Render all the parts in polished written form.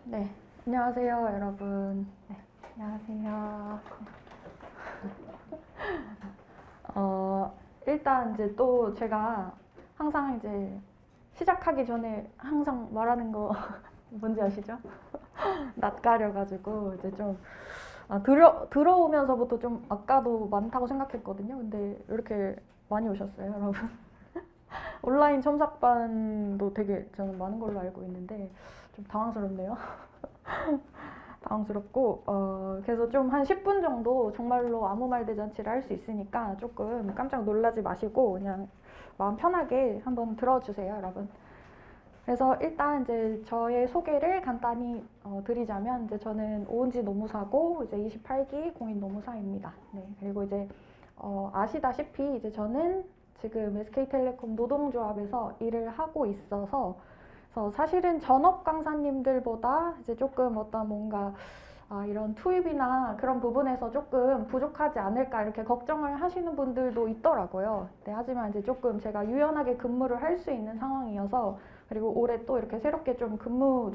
네, 안녕하세요, 여러분. 네, 안녕하세요. 일단 이제 또 제가 항상 이제 시작하기 전에 항상 말하는 거 뭔지 아시죠? 낯가려가지고 이제 좀 들어오면서부터 좀 아까도 많다고 생각했거든요. 근데 이렇게 많이 오셨어요, 여러분. 온라인 첨삭반도 되게 저는 많은 걸로 알고 있는데 좀 당황스럽네요. 당황스럽고 그래서 좀 한 10분 정도 정말로 아무 말 대잔치를 할 수 있으니까 조금 깜짝 놀라지 마시고 그냥 마음 편하게 한번 들어주세요, 여러분. 그래서 일단 이제 저의 소개를 간단히 드리자면 이제 저는 오은지 노무사고 이제 28기 공인 노무사입니다. 네, 그리고 이제 아시다시피 이제 저는 지금 SK텔레콤 노동조합에서 일을 하고 있어서 그래서 사실은 전업 강사님들보다 이제 조금 어떤 뭔가 이런 투입이나 그런 부분에서 조금 부족하지 않을까 이렇게 걱정을 하시는 분들도 있더라고요. 네, 하지만 이제 조금 제가 유연하게 근무를 할 수 있는 상황이어서 그리고 올해 또 이렇게 새롭게 좀 근무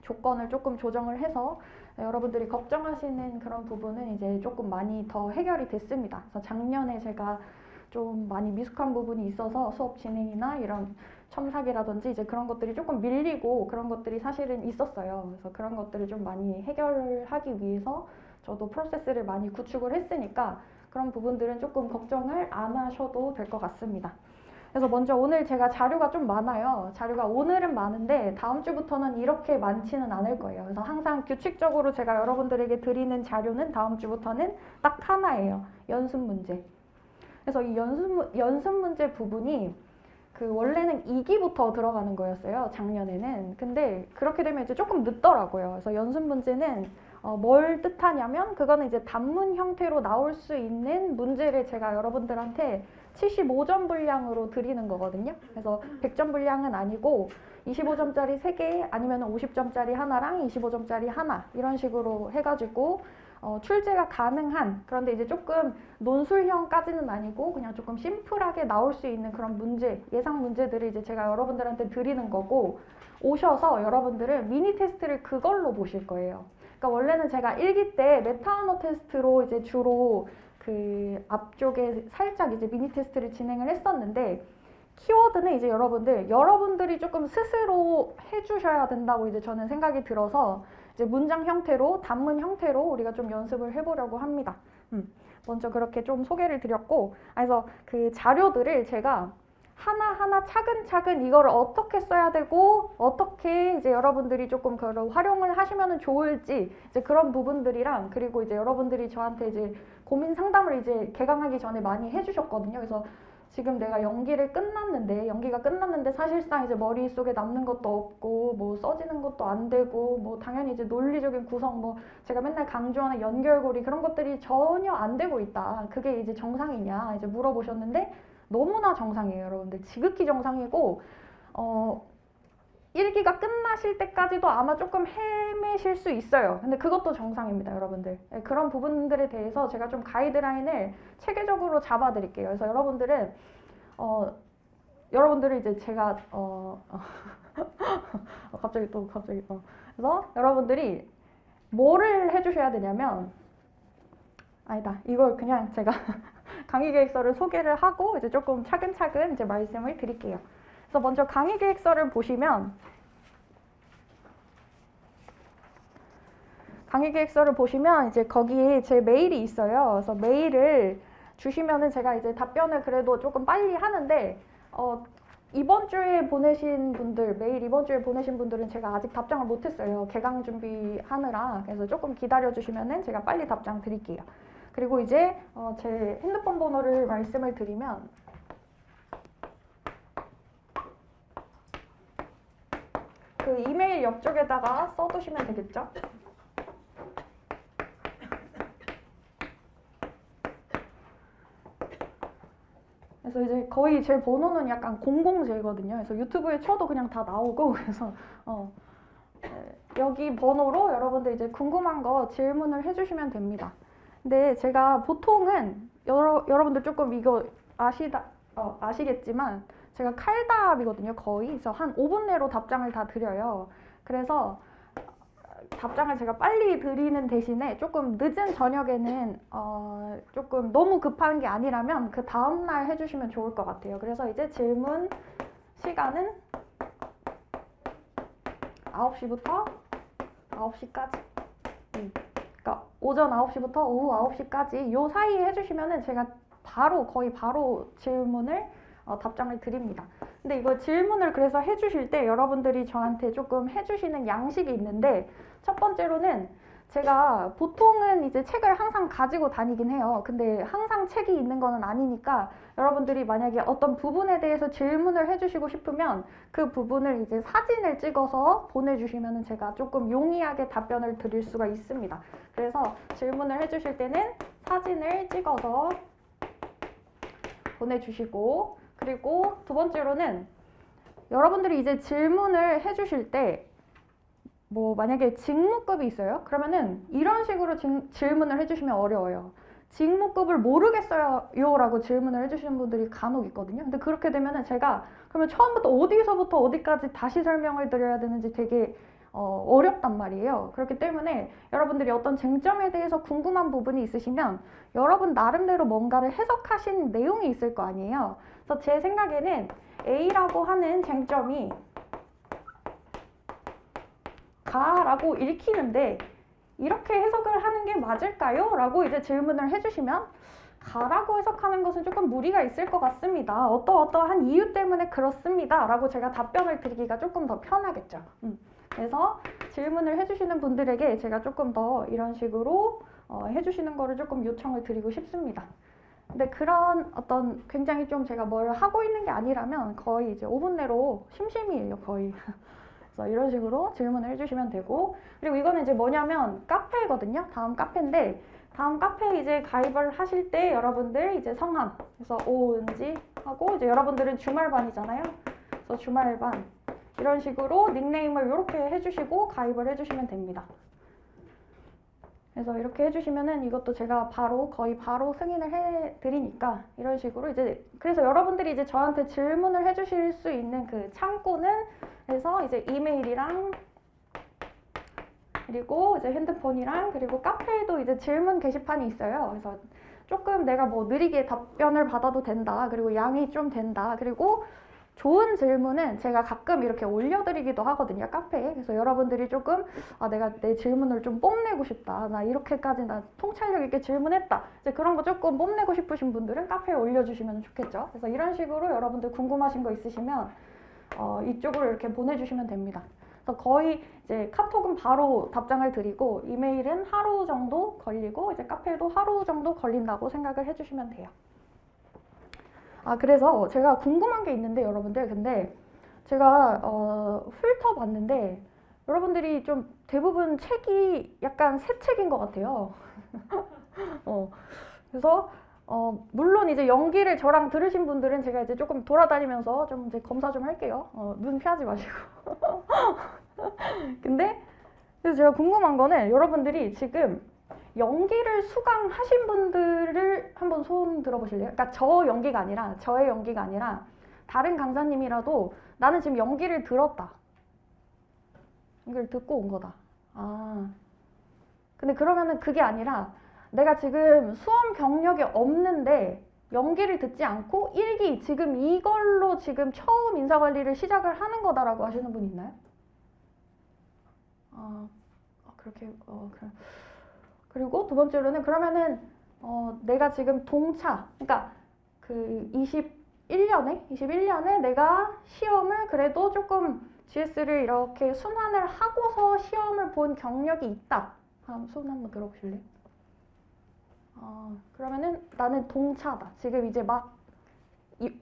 조건을 조금 조정을 해서 여러분들이 걱정하시는 그런 부분은 이제 조금 많이 더 해결이 됐습니다. 그래서 작년에 제가 좀 많이 미숙한 부분이 있어서 수업 진행이나 이런 첨삭이라든지 이제 그런 것들이 조금 밀리고 그런 것들이 사실은 있었어요. 그래서 그런 것들을 좀 많이 해결하기 위해서 저도 프로세스를 많이 구축을 했으니까 그런 부분들은 조금 걱정을 안 하셔도 될 것 같습니다. 그래서 먼저 오늘 제가 자료가 좀 많아요. 자료가 오늘은 많은데 다음 주부터는 이렇게 많지는 않을 거예요. 그래서 항상 규칙적으로 제가 여러분들에게 드리는 자료는 다음 주부터는 딱 하나예요. 연습 문제. 그래서 이 연습 문제 부분이 그 원래는 2기부터 들어가는 거였어요, 작년에는. 근데 그렇게 되면 이제 조금 늦더라고요. 그래서 연습 문제는 뭘 뜻하냐면 그거는 이제 단문 형태로 나올 수 있는 문제를 제가 여러분들한테 75점 분량으로 드리는 거거든요. 그래서 100점 분량은 아니고 25점짜리 3개 아니면 50점짜리 하나랑 25점짜리 하나 이런 식으로 해가지고 출제가 가능한, 그런데 이제 조금 논술형까지는 아니고 그냥 조금 심플하게 나올 수 있는 그런 문제, 예상 문제들을 이제 제가 여러분들한테 드리는 거고, 오셔서 여러분들은 미니 테스트를 그걸로 보실 거예요. 그러니까 원래는 제가 1기 때 메타 언어 테스트로 이제 주로 그 앞쪽에 살짝 이제 미니 테스트를 진행을 했었는데, 키워드는 이제 여러분들이 조금 스스로 해주셔야 된다고 이제 저는 생각이 들어서 이제 문장 형태로, 단문 형태로 우리가 좀 연습을 해보려고 합니다. 먼저 그렇게 좀 소개를 드렸고, 그래서 그 자료들을 제가 하나하나 차근차근 이거를 어떻게 써야 되고 어떻게 이제 여러분들이 조금 그걸 활용을 하시면 좋을지 이제 그런 부분들이랑, 그리고 이제 여러분들이 저한테 이제 고민 상담을 이제 개강하기 전에 많이 해주셨거든요. 그래서 지금 내가 연기가 끝났는데 사실상 이제 머릿속에 남는 것도 없고 뭐 써지는 것도 안 되고 뭐 당연히 이제 논리적인 구성, 뭐 제가 맨날 강조하는 연결고리 그런 것들이 전혀 안 되고 있다. 그게 이제 정상이냐 이제 물어보셨는데 너무나 정상이에요, 여러분들. 지극히 정상이고 1기가 끝나실 때까지도 아마 조금 헤매실 수 있어요. 근데 그것도 정상입니다, 여러분들. 그런 부분들에 대해서 제가 좀 가이드라인을 체계적으로 잡아드릴게요. 그래서 여러분들을 이제 제가 그래서 여러분들이 뭐를 해주셔야 되냐면, 아니다, 이걸 그냥 제가 강의 계획서를 소개를 하고 이제 조금 차근차근 이제 말씀을 드릴게요. 그래서 먼저 강의 계획서를 보시면 이제 거기에 제 메일이 있어요. 그래서 메일을 주시면은 제가 이제 답변을 그래도 조금 빨리 하는데 이번 주에 보내신 분들은 제가 아직 답장을 못했어요. 개강 준비하느라. 그래서 조금 기다려주시면은 제가 빨리 답장 드릴게요. 그리고 이제 제 핸드폰 번호를 말씀을 드리면 그 이메일 옆쪽에다가 써두시면 되겠죠? 그래서 이제 거의 제 번호는 약간 007거든요. 그래서 유튜브에 쳐도 그냥 다 나오고, 그래서 여기 번호로 여러분들 이제 궁금한 거 질문을 해주시면 됩니다. 근데 제가 보통은 여러분들 조금 이거 아시겠지만 제가 칼답이거든요, 거의. 그래서 한 5분 내로 답장을 다 드려요. 그래서 답장을 제가 빨리 드리는 대신에 조금 늦은 저녁에는 조금 너무 급한 게 아니라면 그 다음날 해주시면 좋을 것 같아요. 그래서 이제 질문 시간은 9시부터 9시까지. 그러니까 오전 9시부터 오후 9시까지 요 사이에 해주시면은 제가 거의 바로 질문을 답장을 드립니다. 근데 이거 질문을 그래서 해주실 때 여러분들이 저한테 조금 해주시는 양식이 있는데, 첫 번째로는 제가 보통은 이제 책을 항상 가지고 다니긴 해요. 근데 항상 책이 있는 거는 아니니까 여러분들이 만약에 어떤 부분에 대해서 질문을 해주시고 싶으면 그 부분을 이제 사진을 찍어서 보내주시면 제가 조금 용이하게 답변을 드릴 수가 있습니다. 그래서 질문을 해주실 때는 사진을 찍어서 보내주시고, 그리고 두 번째로는 여러분들이 이제 질문을 해주실 때 뭐 만약에 직무급이 있어요? 그러면은 이런 식으로 질문을 해주시면 어려워요. 직무급을 모르겠어요 라고 질문을 해주시는 분들이 간혹 있거든요. 근데 그렇게 되면은 제가 그러면 처음부터 어디서부터 어디까지 다시 설명을 드려야 되는지 되게 어렵단 말이에요. 그렇기 때문에 여러분들이 어떤 쟁점에 대해서 궁금한 부분이 있으시면 여러분 나름대로 뭔가를 해석하신 내용이 있을 거 아니에요. 그래서 제 생각에는 A라고 하는 쟁점이 가라고 읽히는데 이렇게 해석을 하는 게 맞을까요? 라고 이제 질문을 해주시면 가라고 해석하는 것은 조금 무리가 있을 것 같습니다. 어떠한 이유 때문에 그렇습니다. 라고 제가 답변을 드리기가 조금 더 편하겠죠. 그래서 질문을 해주시는 분들에게 제가 조금 더 이런 식으로 해주시는 거를 조금 요청을 드리고 싶습니다. 근데 그런 어떤 굉장히 좀 제가 뭘 하고 있는 게 아니라면 거의 이제 5분 내로 심심이에요, 거의. 그래서 이런 식으로 질문을 해주시면 되고, 그리고 이거는 이제 뭐냐면 카페거든요. 다음 카페인데, 다음 카페에 이제 가입을 하실 때 여러분들 이제 성함, 그래서 오은지 하고, 이제 여러분들은 주말반이잖아요. 그래서 주말반 이런 식으로 닉네임을 이렇게 해주시고 가입을 해주시면 됩니다. 그래서 이렇게 해주시면은 이것도 제가 거의 바로 승인을 해드리니까 이런 식으로 이제, 그래서 여러분들이 이제 저한테 질문을 해주실 수 있는 그 창구는, 그래서 이제 이메일이랑 그리고 이제 핸드폰이랑 그리고 카페에도 이제 질문 게시판이 있어요. 그래서 조금 내가 뭐 느리게 답변을 받아도 된다, 그리고 양이 좀 된다, 그리고 좋은 질문은 제가 가끔 이렇게 올려드리기도 하거든요, 카페에. 그래서 여러분들이 조금 내가 내 질문을 좀 뽐내고 싶다, 나 이렇게까지 나 통찰력 있게 질문했다, 이제 그런 거 조금 뽐내고 싶으신 분들은 카페에 올려주시면 좋겠죠. 그래서 이런 식으로 여러분들 궁금하신 거 있으시면 이쪽으로 이렇게 보내주시면 됩니다. 그래서 거의 이제 카톡은 바로 답장을 드리고 이메일은 하루 정도 걸리고 이제 카페도 하루 정도 걸린다고 생각을 해주시면 돼요. 그래서 제가 궁금한 게 있는데 여러분들, 근데 제가 훑어봤는데 여러분들이 좀 대부분 책이 약간 새 책인 것 같아요. 그래서 물론 이제 연기를 저랑 들으신 분들은 제가 이제 조금 돌아다니면서 좀 이제 검사 좀 할게요. 눈 피하지 마시고. 근데 그래서 제가 궁금한 거는 여러분들이 지금 연기를 수강하신 분들을 한번 손 들어보실래요? 그러니까 저의 연기가 아니라 다른 강사님이라도 나는 지금 연기를 들었다, 연기를 듣고 온 거다. 근데 그러면은 그게 아니라 내가 지금 수험 경력이 없는데 연기를 듣지 않고 일기 지금 이걸로 지금 처음 인사관리를 시작을 하는 거다라고 하시는 분 있나요? 그렇게 그리고 두 번째로는 그러면은 내가 지금 동차, 그러니까 그 21년에 내가 시험을 그래도 조금 GS를 이렇게 순환을 하고서 시험을 본 경력이 있다. 손 한번 들어보실래요? 그러면은 나는 동차다. 지금 이제 막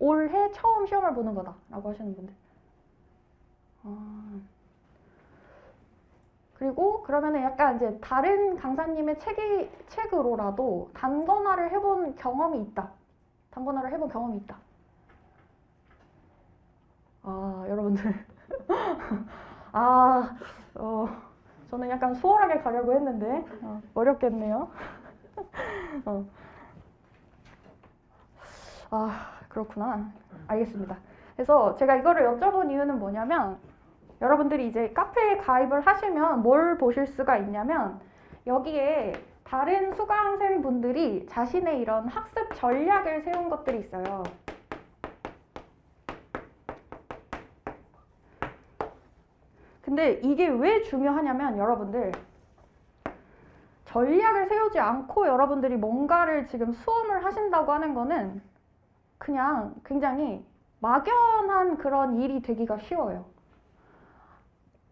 올해 처음 시험을 보는 거다 라고 하시는 분들. 그리고 그러면은 약간 이제 다른 강사님의 책으로라도 단권화를 해본 경험이 있다. 여러분들. 저는 약간 수월하게 가려고 했는데 어렵겠네요. 그렇구나. 알겠습니다. 그래서 제가 이거를 여쭤본 이유는 뭐냐면 여러분들이 이제 카페에 가입을 하시면 뭘 보실 수가 있냐면 여기에 다른 수강생분들이 자신의 이런 학습 전략을 세운 것들이 있어요. 근데 이게 왜 중요하냐면 여러분들 전략을 세우지 않고 여러분들이 뭔가를 지금 수험을 하신다고 하는 거는 그냥 굉장히 막연한 그런 일이 되기가 쉬워요.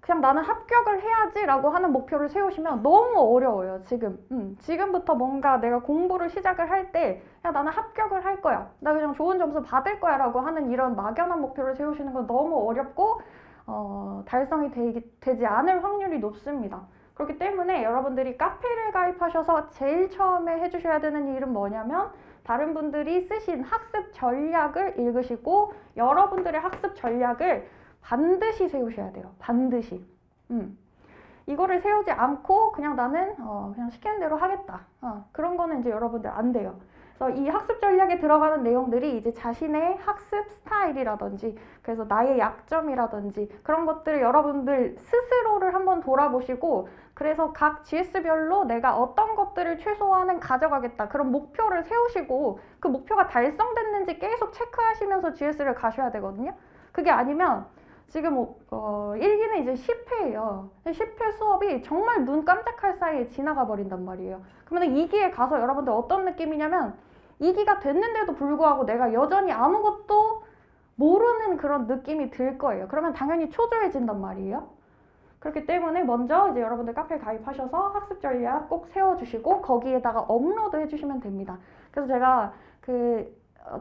그냥 나는 합격을 해야지 라고 하는 목표를 세우시면 너무 어려워요. 지금부터 뭔가 내가 공부를 시작을 할 때 야, 나는 합격을 할 거야. 나 그냥 좋은 점수 받을 거야 라고 하는 이런 막연한 목표를 세우시는 건 너무 어렵고 달성이 되지 않을 확률이 높습니다. 그렇기 때문에 여러분들이 카페를 가입하셔서 제일 처음에 해주셔야 되는 일은 뭐냐면 다른 분들이 쓰신 학습 전략을 읽으시고 여러분들의 학습 전략을 반드시 세우셔야 돼요. 반드시. 이거를 세우지 않고 그냥 나는 그냥 시키는 대로 하겠다. 그런 거는 이제 여러분들 안 돼요. 그래서 이 학습 전략에 들어가는 내용들이 이제 자신의 학습 스타일이라든지 그래서 나의 약점이라든지 그런 것들을 여러분들 스스로를 한번 돌아보시고 그래서 각 GS별로 내가 어떤 것들을 최소화는 가져가겠다. 그런 목표를 세우시고 그 목표가 달성됐는지 계속 체크하시면서 GS를 가셔야 되거든요. 그게 아니면 지금 1기는 이제 10회예요. 10회 수업이 정말 눈 깜짝할 사이에 지나가 버린단 말이에요. 그러면 2기에 가서 여러분들 어떤 느낌이냐면 2기가 됐는데도 불구하고 내가 여전히 아무것도 모르는 그런 느낌이 들 거예요. 그러면 당연히 초조해진단 말이에요. 그렇기 때문에 먼저 이제 여러분들 카페에 가입하셔서 학습 전략 꼭 세워주시고 거기에다가 업로드 해주시면 됩니다. 그래서 제가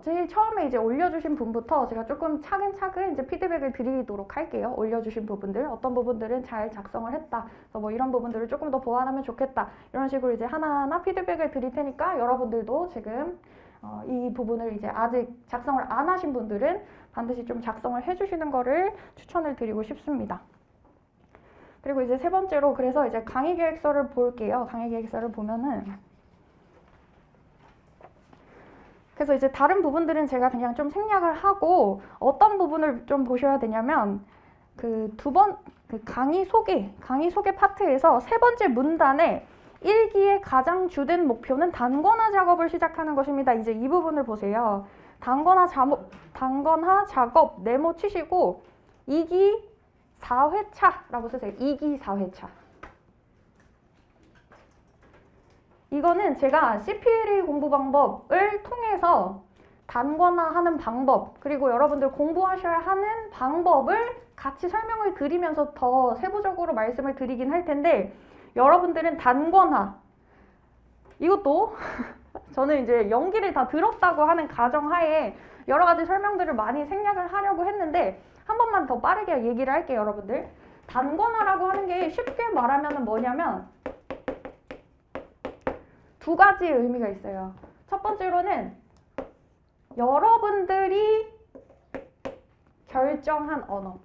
제일 처음에 이제 올려주신 분부터 제가 조금 차근차근 이제 피드백을 드리도록 할게요. 올려주신 부분들, 어떤 부분들은 잘 작성을 했다. 그래서 뭐 이런 부분들을 조금 더 보완하면 좋겠다. 이런 식으로 이제 하나하나 피드백을 드릴 테니까 여러분들도 지금 이 부분을 이제 아직 작성을 안 하신 분들은 반드시 좀 작성을 해주시는 거를 추천을 드리고 싶습니다. 그리고 이제 세 번째로 그래서 이제 강의 계획서를 볼게요. 강의 계획서를 보면은 그래서 이제 다른 부분들은 제가 그냥 좀 생략을 하고 어떤 부분을 좀 보셔야 되냐면 그 강의 소개 파트에서 세 번째 문단에 1기의 가장 주된 목표는 단권화 작업을 시작하는 것입니다. 이제 이 부분을 보세요. 단권화 작업 네모 치시고 2기 4회차라고 쓰세요. 2기 4회차. 이거는 제가 CPL 공부 방법을 통해서 단권화하는 방법 그리고 여러분들 공부하셔야 하는 방법을 같이 설명을 드리면서 더 세부적으로 말씀을 드리긴 할 텐데 여러분들은 단권화 이것도 저는 이제 연기를 다 들었다고 하는 가정하에 여러 가지 설명들을 많이 생략을 하려고 했는데 한 번만 더 빠르게 얘기를 할게요, 여러분들. 단권화라고 하는 게 쉽게 말하면 뭐냐면 두 가지의 의미가 있어요. 첫 번째로는 여러분들이 결정한 언어,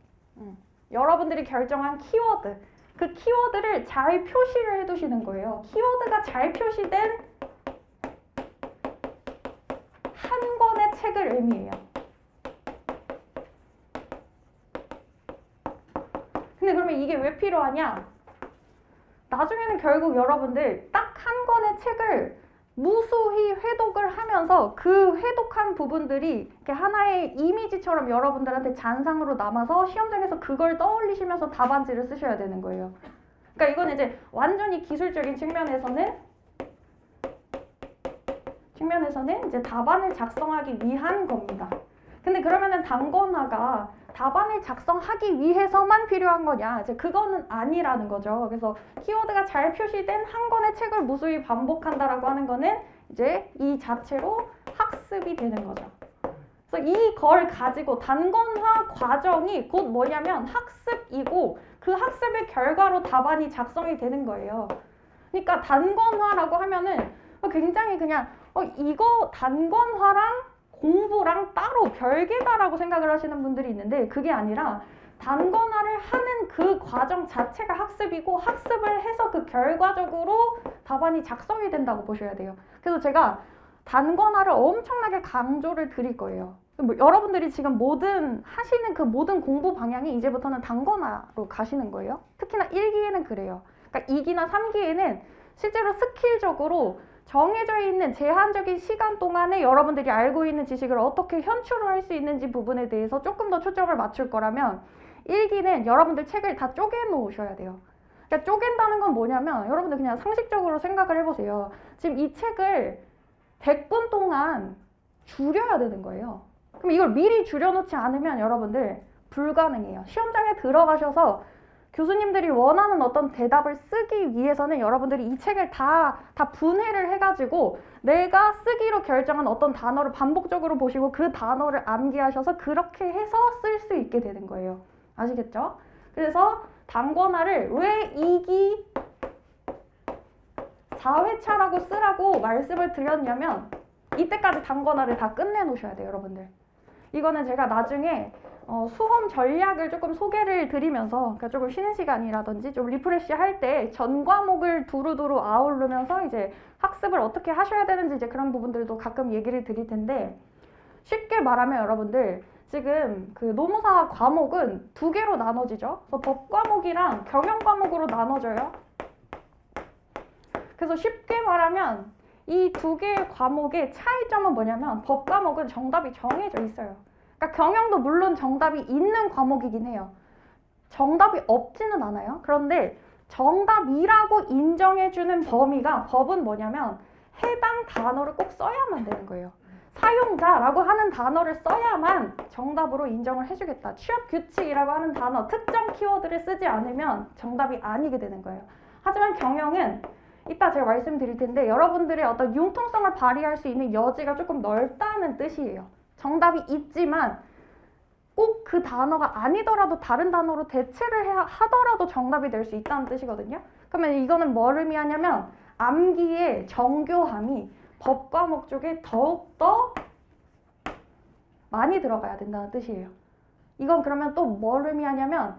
여러분들이 결정한 키워드, 그 키워드를 잘 표시를 해두시는 거예요. 키워드가 잘 표시된 한 권의 책을 의미해요. 근데 그러면 이게 왜 필요하냐? 나중에는 결국 여러분들 딱 한 권의 책을 무수히 회독을 하면서 그 회독한 부분들이 이렇게 하나의 이미지처럼 여러분들한테 잔상으로 남아서 시험장에서 그걸 떠올리시면서 답안지를 쓰셔야 되는 거예요. 그러니까 이건 이제 완전히 기술적인 측면에서는 이제 답안을 작성하기 위한 겁니다. 근데 그러면은 단권화가 답안을 작성하기 위해서만 필요한 거냐? 이제 그거는 아니라는 거죠. 그래서 키워드가 잘 표시된 한 권의 책을 무수히 반복한다라고 하는 거는 이제 이 자체로 학습이 되는 거죠. 그래서 이걸 가지고 단권화 과정이 곧 뭐냐면 학습이고 그 학습의 결과로 답안이 작성이 되는 거예요. 그러니까 단권화라고 하면은 굉장히 그냥 이거 단권화랑 공부랑 따로 별개다라고 생각을 하시는 분들이 있는데 그게 아니라 단권화를 하는 그 과정 자체가 학습이고 학습을 해서 그 결과적으로 답안이 작성이 된다고 보셔야 돼요. 그래서 제가 단권화를 엄청나게 강조를 드릴 거예요. 뭐 여러분들이 지금 하시는 그 모든 공부 방향이 이제부터는 단권화로 가시는 거예요. 특히나 1기에는 그래요. 그러니까 2기나 3기에는 실제로 스킬적으로 정해져 있는 제한적인 시간 동안에 여러분들이 알고 있는 지식을 어떻게 현출을 할 수 있는지 부분에 대해서 조금 더 초점을 맞출 거라면 1기는 여러분들 책을 다 쪼개 놓으셔야 돼요. 그러니까 쪼갠다는 건 뭐냐면 여러분들 그냥 상식적으로 생각을 해보세요. 지금 이 책을 100분 동안 줄여야 되는 거예요. 그럼 이걸 미리 줄여놓지 않으면 여러분들 불가능해요. 시험장에 들어가셔서 교수님들이 원하는 어떤 대답을 쓰기 위해서는 여러분들이 이 책을 다 분해를 해가지고 내가 쓰기로 결정한 어떤 단어를 반복적으로 보시고 그 단어를 암기하셔서 그렇게 해서 쓸 수 있게 되는 거예요. 아시겠죠? 그래서 단권화를 왜 2기 4회차라고 쓰라고 말씀을 드렸냐면 이때까지 단권화를 다 끝내놓으셔야 돼요, 여러분들. 이거는 제가 나중에 수험 전략을 조금 소개를 드리면서 그러니까 조금 쉬는 시간이라든지 좀 리프레시 할 때 전 과목을 두루두루 아우르면서 이제 학습을 어떻게 하셔야 되는지 이제 그런 부분들도 가끔 얘기를 드릴 텐데 쉽게 말하면 여러분들 지금 그 노무사 과목은 2개로 나눠지죠. 그래서 법 과목이랑 경영 과목으로 나눠져요. 그래서 쉽게 말하면 이 2개의 과목의 차이점은 뭐냐면 법 과목은 정답이 정해져 있어요. 그러니까 경영도 물론 정답이 있는 과목이긴 해요. 정답이 없지는 않아요. 그런데 정답이라고 인정해주는 범위가 법은 뭐냐면 해당 단어를 꼭 써야만 되는 거예요. 사용자라고 하는 단어를 써야만 정답으로 인정을 해주겠다. 취업 규칙이라고 하는 단어, 특정 키워드를 쓰지 않으면 정답이 아니게 되는 거예요. 하지만 경영은 이따 제가 말씀드릴 텐데 여러분들의 어떤 융통성을 발휘할 수 있는 여지가 조금 넓다는 뜻이에요. 정답이 있지만 꼭 그 단어가 아니더라도 다른 단어로 대체를 하더라도 정답이 될 수 있다는 뜻이거든요. 그러면 이거는 뭘 의미하냐면 암기의 정교함이 법 과목 쪽에 더욱더 많이 들어가야 된다는 뜻이에요. 이건 그러면 또 뭘 의미하냐면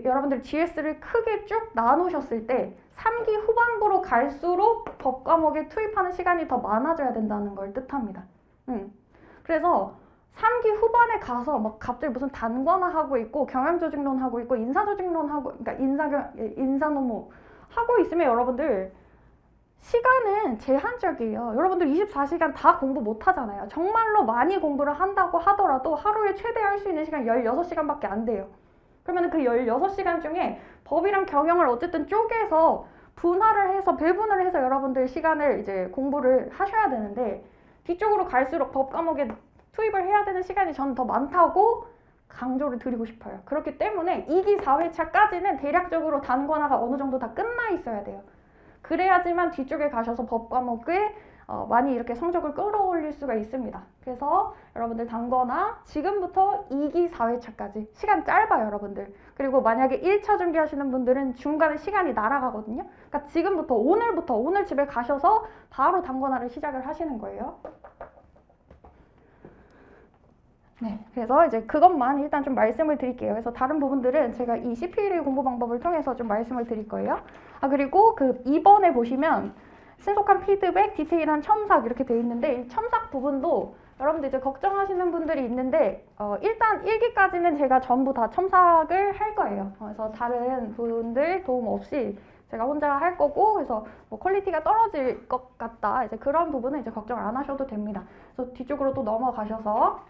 여러분들 GS를 크게 쭉 나누셨을 때 3기 후반부로 갈수록 법 과목에 투입하는 시간이 더 많아져야 된다는 걸 뜻합니다. 그래서 3기 후반에 가서 막 갑자기 무슨 단권화 하고 있고 경영조직론 하고 있고 인사조직론 하고 그러니까 인사노무 하고 있으면 여러분들 시간은 제한적이에요. 여러분들 24시간 다 공부 못 하잖아요. 정말로 많이 공부를 한다고 하더라도 하루에 최대 할 수 있는 시간 16시간밖에 안 돼요. 그러면 그 16시간 중에 법이랑 경영을 어쨌든 쪼개서 분할을 해서 배분을 해서 여러분들 시간을 이제 공부를 하셔야 되는데 뒤쪽으로 갈수록 법 과목에 투입을 해야 되는 시간이 저는 더 많다고 강조를 드리고 싶어요. 그렇기 때문에 2기 4회차까지는 대략적으로 단권화가 어느 정도 다 끝나 있어야 돼요. 그래야지만 뒤쪽에 가셔서 법 과목에 많이 이렇게 성적을 끌어올릴 수가 있습니다. 그래서 여러분들 단권화 지금부터 2기 4회차까지 시간 짧아요, 여러분들. 그리고 만약에 1차 준비하시는 분들은 중간에 시간이 날아가거든요. 그러니까 지금부터 오늘 집에 가셔서 바로 단권화를 시작을 하시는 거예요. 네, 그래서 이제 그것만 일단 좀 말씀을 드릴게요. 그래서 다른 부분들은 제가 이 CP1 공부 방법을 통해서 좀 말씀을 드릴 거예요. 그리고 그 2번에 보시면 신속한 피드백, 디테일한 첨삭 이렇게 돼 있는데 이 첨삭 부분도 여러분들 이제 걱정하시는 분들이 있는데 일단 1기까지는 제가 전부 다 첨삭을 할 거예요. 그래서 다른 분들 도움 없이 제가 혼자 할 거고 그래서 뭐 퀄리티가 떨어질 것 같다 이제 그런 부분은 이제 걱정 안 하셔도 됩니다. 그래서 뒤쪽으로 또 넘어가셔서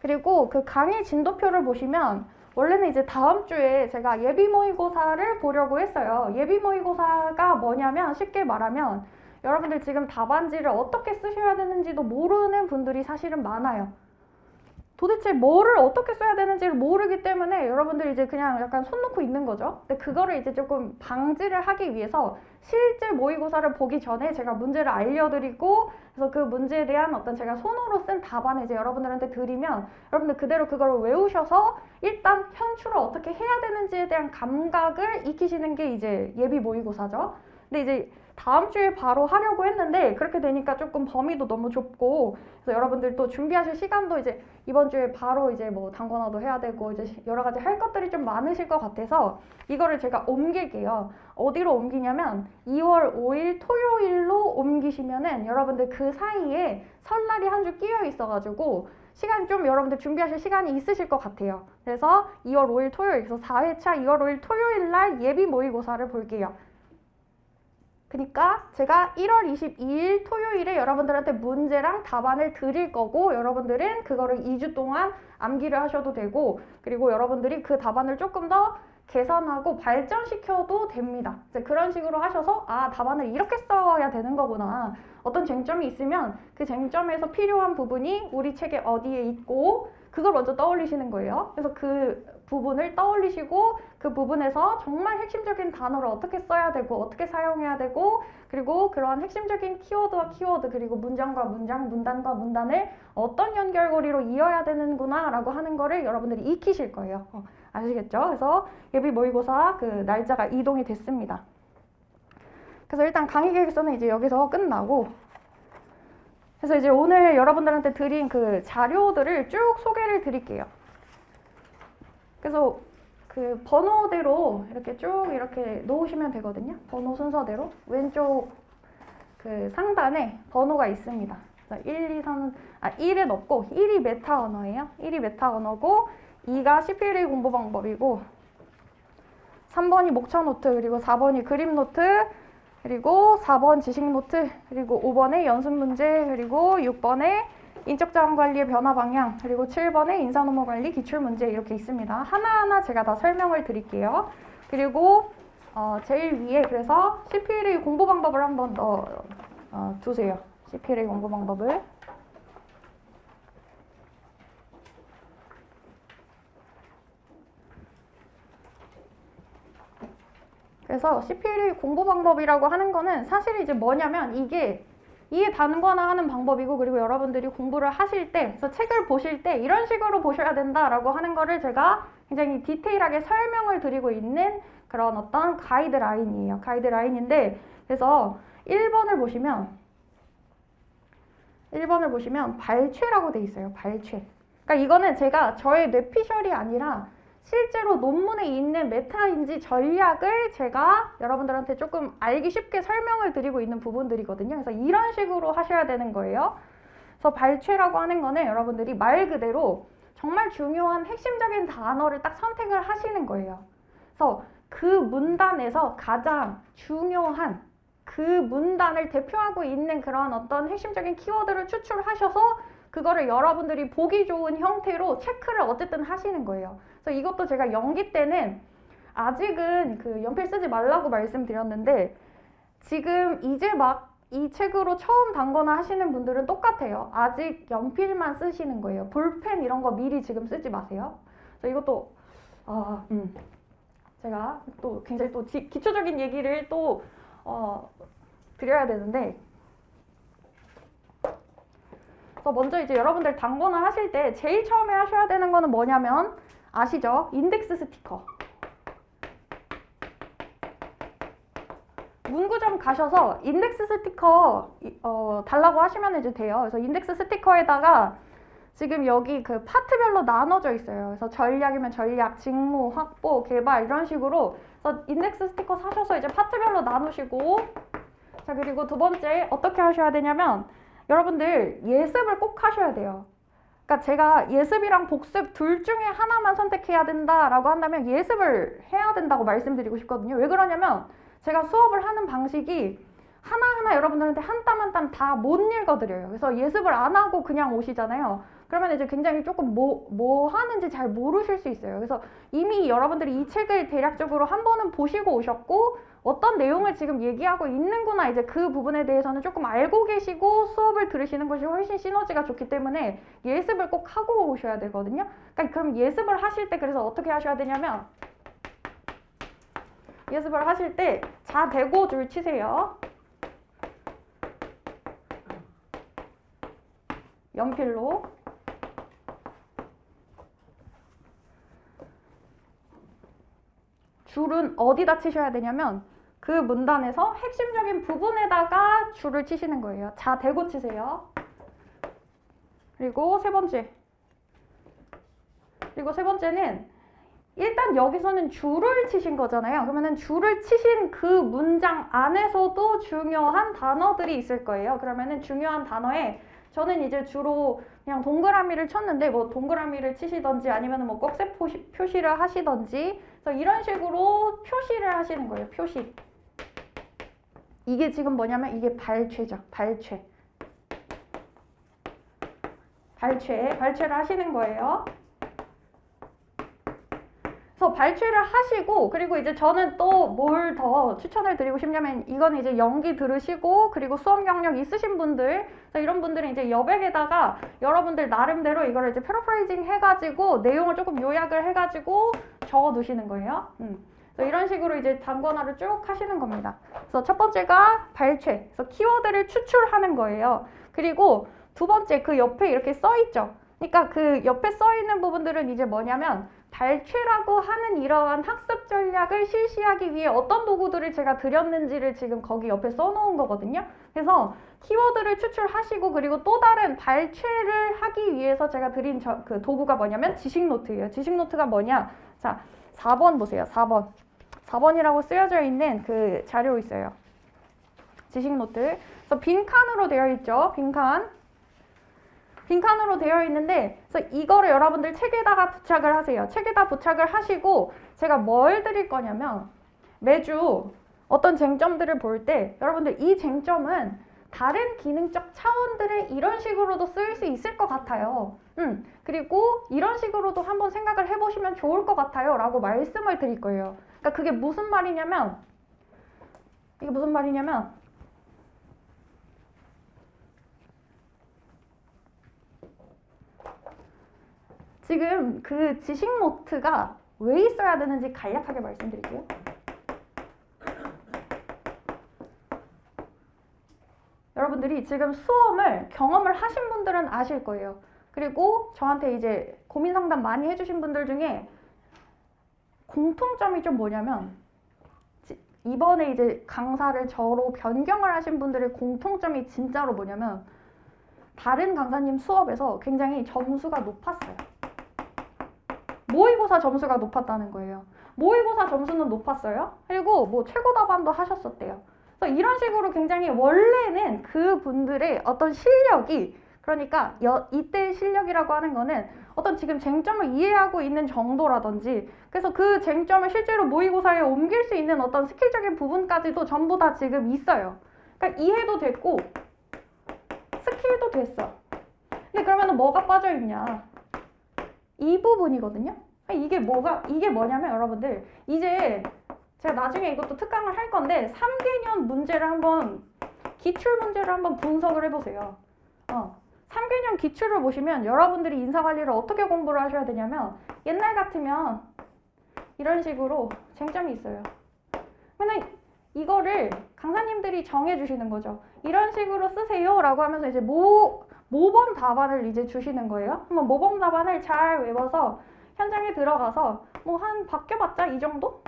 그리고 그 강의 진도표를 보시면 원래는 이제 다음 주에 제가 예비 모의고사를 보려고 했어요. 예비 모의고사가 뭐냐면 쉽게 말하면 여러분들 지금 답안지를 어떻게 쓰셔야 되는지도 모르는 분들이 사실은 많아요. 도대체 뭐를 어떻게 써야 되는지를 모르기 때문에 여러분들이 이제 그냥 약간 손 놓고 있는 거죠. 근데 그거를 이제 조금 방지를 하기 위해서 실제 모의고사를 보기 전에 제가 문제를 알려드리고 그래서 그 문제에 대한 어떤 제가 손으로 쓴 답안을 이제 여러분들한테 드리면 여러분들 그대로 그걸 외우셔서 일단 현출을 어떻게 해야 되는지에 대한 감각을 익히시는 게 이제 예비 모의고사죠. 근데 이제 다음 주에 바로 하려고 했는데 그렇게 되니까 조금 범위도 너무 좁고, 그래서 여러분들 또 준비하실 시간도 이제 이번 주에 바로 이제 뭐 단권화도 해야 되고 이제 여러 가지 할 것들이 좀 많으실 것 같아서 이거를 제가 옮길게요. 어디로 옮기냐면 2월 5일 토요일로 옮기시면은 여러분들 그 사이에 설날이 한 주 끼어 있어가지고 시간이 좀 여러분들 준비하실 시간이 있으실 것 같아요. 그래서 2월 5일 토요일, 그래서 4회차 2월 5일 토요일 날 예비 모의고사를 볼게요. 그러니까 제가 1월 22일 토요일에 여러분들한테 문제랑 답안을 드릴 거고, 여러분들은 그거를 2주 동안 암기를 하셔도 되고, 그리고 여러분들이 그 답안을 조금 더 개선하고 발전시켜도 됩니다. 이제 그런 식으로 하셔서 아, 답안을 이렇게 써야 되는 거구나. 어떤 쟁점이 있으면 그 쟁점에서 필요한 부분이 우리 책에 어디에 있고 그걸 먼저 떠올리시는 거예요. 그래서 그 부분을 떠올리시고 그 부분에서 정말 핵심적인 단어를 어떻게 써야 되고 어떻게 사용해야 되고, 그리고 그러한 핵심적인 키워드와 키워드, 그리고 문장과 문장, 문단과 문단을 어떤 연결고리로 이어야 되는구나 라고 하는 거를 여러분들이 익히실 거예요. 아시겠죠? 그래서 예비 모의고사 그 날짜가 이동이 됐습니다. 그래서 일단 강의 계획서는 이제 여기서 끝나고, 그래서 이제 오늘 여러분들한테 드린 그 자료들을 쭉 소개를 드릴게요. 그래서 그 번호대로 이렇게 쭉 이렇게 놓으시면 되거든요. 번호 순서대로 왼쪽 그 상단에 번호가 있습니다. 그래서 1, 2, 3, 1은 없고 1이 메타 언어예요. 1이 메타 언어고 2가 CPLA 공부 방법이고 3번이 목차 노트, 그리고 4번이 그림 노트, 그리고 4번 지식 노트, 그리고 5번에 연습 문제, 그리고 6번에 인적 자원 관리의 변화 방향, 그리고 7번에 인사 노무 관리 기출 문제 이렇게 있습니다. 하나하나 제가 다 설명을 드릴게요. 그리고 제일 위에 그래서 CPLA 공부 방법을 한번 더 두세요. CPLA 공부 방법을. 그래서 CPLA 공부 방법이라고 하는 거는 사실 이제 뭐냐면 이게 단권화 하는 방법이고, 그리고 여러분들이 공부를 하실 때, 그래서 책을 보실 때 이런 식으로 보셔야 된다라고 하는 거를 제가 굉장히 디테일하게 설명을 드리고 있는 그런 어떤 가이드라인이에요. 가이드라인인데, 그래서 1번을 보시면 발췌라고 돼 있어요. 발췌. 그러니까 이거는 제가 저의 뇌피셜이 아니라 실제로 논문에 있는 메타인지 전략을 제가 여러분들한테 조금 알기 쉽게 설명을 드리고 있는 부분들이거든요. 그래서 이런 식으로 하셔야 되는 거예요. 그래서 발췌라고 하는 거는 여러분들이 말 그대로 정말 중요한 핵심적인 단어를 딱 선택을 하시는 거예요. 그래서 그 문단에서 가장 중요한 그 문단을 대표하고 있는 그런 어떤 핵심적인 키워드를 추출하셔서 그거를 여러분들이 보기 좋은 형태로 체크를 어쨌든 하시는 거예요. 그래서 이것도 제가 연기 때는 아직은 그 연필 쓰지 말라고 말씀드렸는데, 지금 이제 막 이 책으로 처음 단권화 하시는 분들은 똑같아요. 아직 연필만 쓰시는 거예요. 볼펜 이런 거 미리 지금 쓰지 마세요. 그래서 이것도 제가 또 굉장히 또 기초적인 얘기를 또 드려야 되는데, 그래서 먼저 이제 여러분들 단권화 하실 때 제일 처음에 하셔야 되는 거는 뭐냐면 아시죠? 인덱스 스티커. 문구점 가셔서 인덱스 스티커 달라고 하시면 이제 돼요. 그래서 인덱스 스티커에다가 지금 여기 그 파트별로 나눠져 있어요. 그래서 전략이면 전략, 직무, 확보, 개발 이런 식으로. 그래서 인덱스 스티커 사셔서 이제 파트별로 나누시고, 자, 그리고 두 번째 어떻게 하셔야 되냐면 여러분들 예습을 꼭 하셔야 돼요. 그러니까 제가 예습이랑 복습 둘 중에 하나만 선택해야 된다라고 한다면 예습을 해야 된다고 말씀드리고 싶거든요. 왜 그러냐면 제가 수업을 하는 방식이 하나하나 여러분들한테 한 땀 한 땀 다 못 읽어드려요. 그래서 예습을 안 하고 그냥 오시잖아요. 그러면 이제 굉장히 조금 뭐 하는지 잘 모르실 수 있어요. 그래서 이미 여러분들이 이 책을 대략적으로 한 번은 보시고 오셨고 어떤 내용을 지금 얘기하고 있는구나, 이제 그 부분에 대해서는 조금 알고 계시고 수업을 들으시는 것이 훨씬 시너지가 좋기 때문에 예습을 꼭 하고 오셔야 되거든요. 그러니까 그럼 예습을 하실 때 그래서 어떻게 하셔야 되냐면 예습을 하실 때 자 대고 줄 치세요. 연필로. 줄은 어디다 치셔야 되냐면 그 문단에서 핵심적인 부분에다가 줄을 치시는 거예요. 자, 대고 치세요. 그리고 세 번째는 일단 여기서는 줄을 치신 거잖아요. 그러면은 줄을 치신 그 문장 안에서도 중요한 단어들이 있을 거예요. 그러면은 중요한 단어에 저는 이제 주로 그냥 동그라미를 쳤는데 뭐 동그라미를 치시던지 아니면 뭐 꺽쇠 표시를 하시던지 그래서 이런 식으로 표시를 하시는 거예요. 표시. 이게 지금 뭐냐면 이게 발췌죠. 발췌를 하시는 거예요. 그래서 발췌를 하시고 그리고 이제 저는 또 뭘 더 추천을 드리고 싶냐면 이건 이제 연기 들으시고 그리고 수업 경력 있으신 분들 이런 분들은 이제 여백에다가 여러분들 나름대로 이거를 이제 패러프레이징 해가지고 내용을 조금 요약을 해가지고 적어 두시는 거예요. 그래서 이런 식으로 이제 단권화를 쭉 하시는 겁니다. 그래서 첫 번째가 발췌, 그래서 키워드를 추출하는 거예요. 그리고 두 번째 그 옆에 이렇게 써 있죠. 그러니까 그 옆에 써 있는 부분들은 이제 뭐냐면 발췌라고 하는 이러한 학습 전략을 실시하기 위해 어떤 도구들을 제가 드렸는지를 지금 거기 옆에 써놓은 거거든요. 그래서 키워드를 추출하시고 그리고 또 다른 발췌를 하기 위해서 제가 드린 그 도구가 뭐냐면 지식노트예요. 지식노트가 뭐냐? 자, 4번 보세요. 4번이라고 쓰여져 있는 그 자료 있어요. 지식노트. 그래서 빈칸으로 되어 있죠. 빈칸으로 되어 있는데 그래서 이거를 여러분들 책에다가 부착을 하세요. 책에다 부착을 하시고 제가 뭘 드릴 거냐면 매주 어떤 쟁점들을 볼 때 여러분들 이 쟁점은 다른 기능적 차원들을 이런 식으로도 쓸 수 있을 것 같아요. 그리고 이런 식으로도 한번 생각을 해보시면 좋을 것 같아요 라고 말씀을 드릴 거예요. 그러니까 그게 무슨 말이냐면 이게 무슨 말이냐면 지금 그 지식 노트가 왜 있어야 되는지 간략하게 말씀드릴게요. 여러분들이 지금 수험을 경험을 하신 분들은 아실 거예요. 그리고 저한테 이제 고민 상담 많이 해주신 분들 중에 공통점이 좀 뭐냐면 이번에 이제 강사를 저로 변경을 하신 분들의 공통점이 진짜로 뭐냐면 다른 강사님 수업에서 굉장히 점수가 높았어요. 모의고사 점수가 높았다는 거예요. 모의고사 점수는 높았어요. 그리고 뭐 최고 답안도 하셨었대요. 그래서 이런 식으로 굉장히 원래는 그분들의 어떤 실력이 그러니까 이때의 실력이라고 하는 거는 어떤 지금 쟁점을 이해하고 있는 정도라든지 그래서 그 쟁점을 실제로 모의고사에 옮길 수 있는 어떤 스킬적인 부분까지도 전부 다 지금 있어요. 그러니까 이해도 됐고 스킬도 됐어. 근데 그러면 뭐가 빠져있냐? 이 부분이거든요. 이게 뭐냐면 여러분들 이제 제가 나중에 이것도 특강을 할 건데 3개년 문제를 한번 기출 문제를 한번 분석을 해보세요. 3개년 기출을 보시면 여러분들이 인사관리를 어떻게 공부를 하셔야 되냐면 옛날 같으면 이런 식으로 쟁점이 있어요. 그러면 이거를 강사님들이 정해주시는 거죠. 이런 식으로 쓰세요 라고 하면서 이제 모범 답안을 이제 주시는 거예요. 한번 모범 답안을 잘 외워서 현장에 들어가서 뭐 한 바뀌어봤자 이 정도?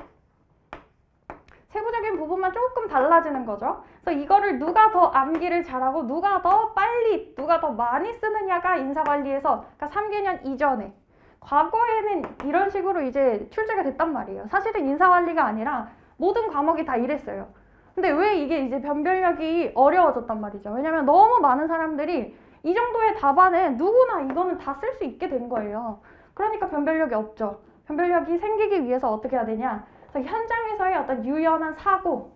세부적인 부분만 조금 달라지는 거죠. 그래서 이거를 누가 더 암기를 잘하고 누가 더 빨리, 누가 더 많이 쓰느냐가 인사관리에서 그러니까 3개년 이전에 과거에는 이런 식으로 이제 출제가 됐단 말이에요. 사실은 인사관리가 아니라 모든 과목이 다 이랬어요. 근데 왜 이게 이제 변별력이 어려워졌단 말이죠. 왜냐면 너무 많은 사람들이 이 정도의 답안은 누구나 이거는 다 쓸 수 있게 된 거예요. 그러니까 변별력이 없죠. 변별력이 생기기 위해서 어떻게 해야 되냐? 그래서 현장에서의 어떤 유연한 사고,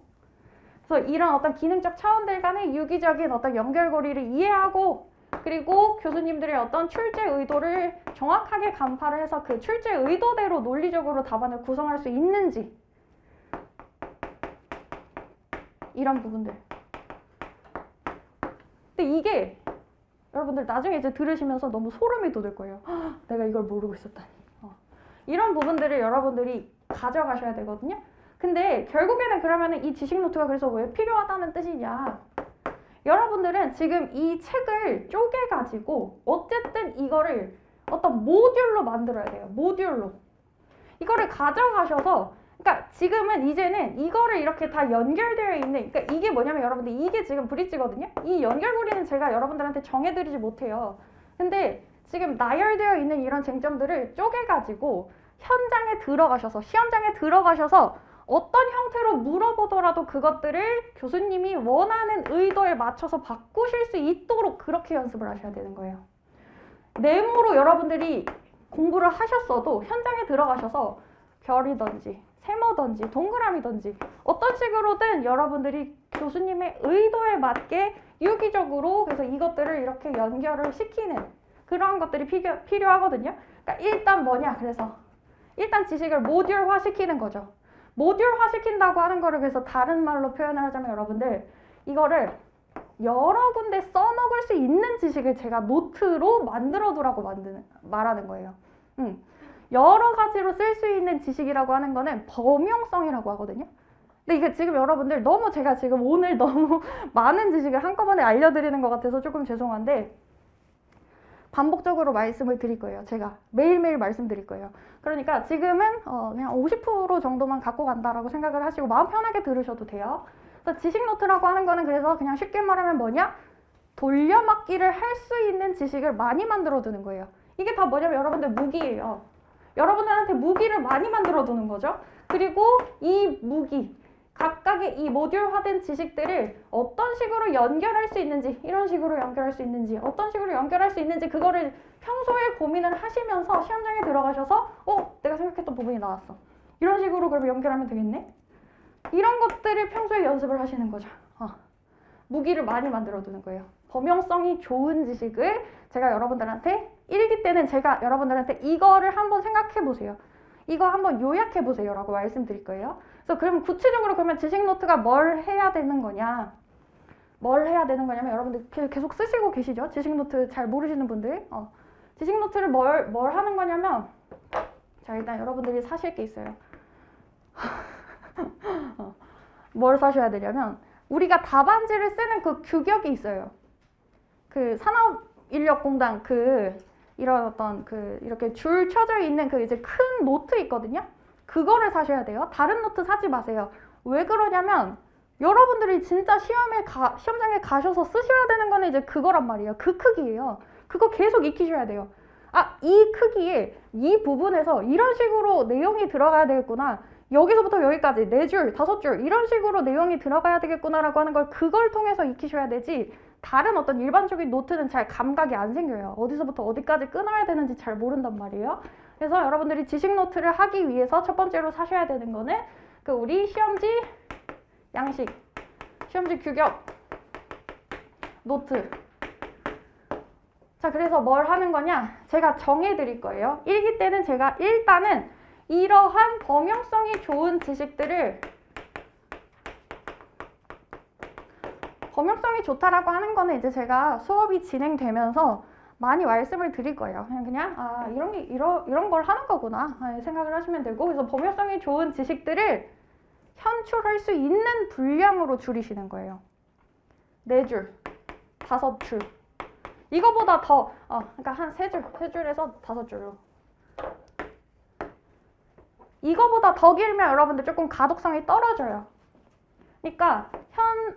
그래서 이런 어떤 기능적 차원들 간의 유기적인 어떤 연결고리를 이해하고, 그리고 교수님들의 어떤 출제 의도를 정확하게 간파를 해서 그 출제 의도대로 논리적으로 답안을 구성할 수 있는지, 이런 부분들. 근데 이게 여러분들 나중에 이제 들으시면서 너무 소름이 돋을 거예요. 내가 이걸 모르고 있었다니. 이런 부분들을 여러분들이 가져가셔야 되거든요. 근데 결국에는 그러면은 이 지식 노트가 그래서 왜 필요하다는 뜻이냐? 여러분들은 지금 이 책을 쪼개가지고 어쨌든 이거를 어떤 모듈로 만들어야 돼요. 모듈로. 이거를 가져가셔서 그러니까 지금은 이제는 이거를 이렇게 다 연결되어 있는, 그러니까 이게 뭐냐면 여러분들 이게 지금 브릿지거든요. 이 연결고리는 제가 여러분들한테 정해드리지 못해요. 근데 지금 나열되어 있는 이런 쟁점들을 쪼개가지고 현장에 들어가셔서, 시험장에 들어가셔서 어떤 형태로 물어보더라도 그것들을 교수님이 원하는 의도에 맞춰서 바꾸실 수 있도록 그렇게 연습을 하셔야 되는 거예요. 네모로 여러분들이 공부를 하셨어도 현장에 들어가셔서 별이든지 세모든지 동그라미든지 어떤 식으로든 여러분들이 교수님의 의도에 맞게 유기적으로 그래서 이것들을 이렇게 연결을 시키는 그런 것들이 필요하거든요. 그러니까 일단 뭐냐, 그래서 일단 지식을 모듈화 시키는 거죠. 모듈화 시킨다고 하는 거를 그래서 다른 말로 표현을 하자면 여러분들 이거를 여러 군데 써먹을 수 있는 지식을 제가 노트로 만들어 두라고 말하는 거예요. 여러 가지로 쓸 수 있는 지식이라고 하는 거는 범용성이라고 하거든요. 근데 이게 지금 여러분들 너무 제가 지금 오늘 너무 많은 지식을 한꺼번에 알려드리는 것 같아서 조금 죄송한데 반복적으로 말씀을 드릴 거예요. 제가 매일매일 말씀드릴 거예요. 그러니까 지금은 그냥 50% 정도만 갖고 간다라고 생각을 하시고 마음 편하게 들으셔도 돼요. 그래서 지식 노트라고 하는 거는 그래서 그냥 쉽게 말하면 뭐냐? 돌려막기를 할 수 있는 지식을 많이 만들어 두는 거예요. 이게 다 뭐냐면 여러분들 무기예요. 여러분들한테 무기를 많이 만들어 두는 거죠. 그리고 이 무기, 각각의 이 모듈화된 지식들을 어떤 식으로 연결할 수 있는지, 이런 식으로 연결할 수 있는지, 어떤 식으로 연결할 수 있는지 그거를 평소에 고민을 하시면서 시험장에 들어가셔서 내가 생각했던 부분이 나왔어. 이런 식으로 그러면 연결하면 되겠네? 이런 것들을 평소에 연습을 하시는 거죠. 무기를 많이 만들어 두는 거예요. 범용성이 좋은 지식을 제가 여러분들한테 1기 때는 제가 여러분들한테 이거를 한번 생각해 보세요. 이거 한번 요약해 보세요 라고 말씀드릴 거예요. 그래서 그러면 구체적으로 그러면 지식 노트가 뭘 해야 되는 거냐? 뭘 해야 되는 거냐면 여러분들 계속 쓰시고 계시죠? 지식 노트 잘 모르시는 분들. 지식 노트를 뭘 하는 거냐면 자, 일단 여러분들이 사실 게 있어요. 뭘 사셔야 되냐면 우리가 답안지를 쓰는 그 규격이 있어요. 그 산업인력공단 이런 어떤 이렇게 줄 쳐져 있는 이제 큰 노트 있거든요. 그거를 사셔야 돼요. 다른 노트 사지 마세요. 왜 그러냐면 여러분들이 진짜 시험장에 가셔서 쓰셔야 되는 거는 이제 그거란 말이에요. 그 크기예요. 그거 계속 익히셔야 돼요. 이 크기에 이 부분에서 이런 식으로 내용이 들어가야 되겠구나. 여기서부터 여기까지 4줄, 5줄 이런 식으로 내용이 들어가야 되겠구나라고 하는 걸 그걸 통해서 익히셔야 되지 다른 어떤 일반적인 노트는 잘 감각이 안 생겨요. 어디서부터 어디까지 끊어야 되는지 잘 모른단 말이에요. 그래서 여러분들이 지식 노트를 하기 위해서 첫 번째로 사셔야 되는 거는 우리 시험지 양식, 시험지 규격, 노트. 자, 그래서 뭘 하는 거냐? 제가 정해 드릴 거예요. 1기 때는 제가 일단은 이러한 범용성이 좋은 지식들을 범용성이 좋다라고 하는 거는 이제 제가 수업이 진행되면서 많이 말씀을 드릴 거예요. 그냥 이런 걸 하는 거구나 생각을 하시면 되고 그래서 범용성이 좋은 지식들을 현출할 수 있는 분량으로 줄이시는 거예요. 4줄, 5줄. 이거보다 더 그러니까 한 3줄에서 5줄로. 이거보다 더 길면 여러분들 조금 가독성이 떨어져요. 그러니까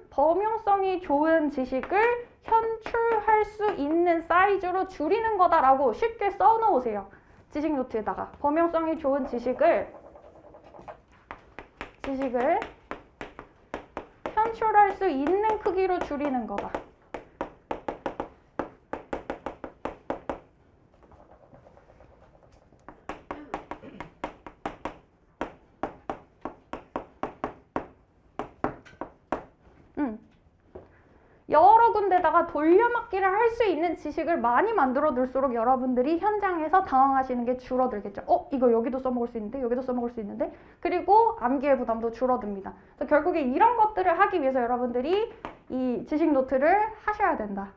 범용성이 좋은 지식을 현출할 수 있는 사이즈로 줄이는 거다라고 쉽게 써놓으세요. 지식 노트에다가 범용성이 좋은 지식을 현출할 수 있는 크기로 줄이는 거다. 여러 군데다가 돌려막기를 할 수 있는 지식을 많이 만들어 둘수록 여러분들이 현장에서 당황하시는 게 줄어들겠죠. 이거 여기도 써먹을 수 있는데 여기도 써먹을 수 있는데 그리고 암기의 부담도 줄어듭니다. 그래서 결국에 이런 것들을 하기 위해서 여러분들이 이 지식 노트를 하셔야 된다.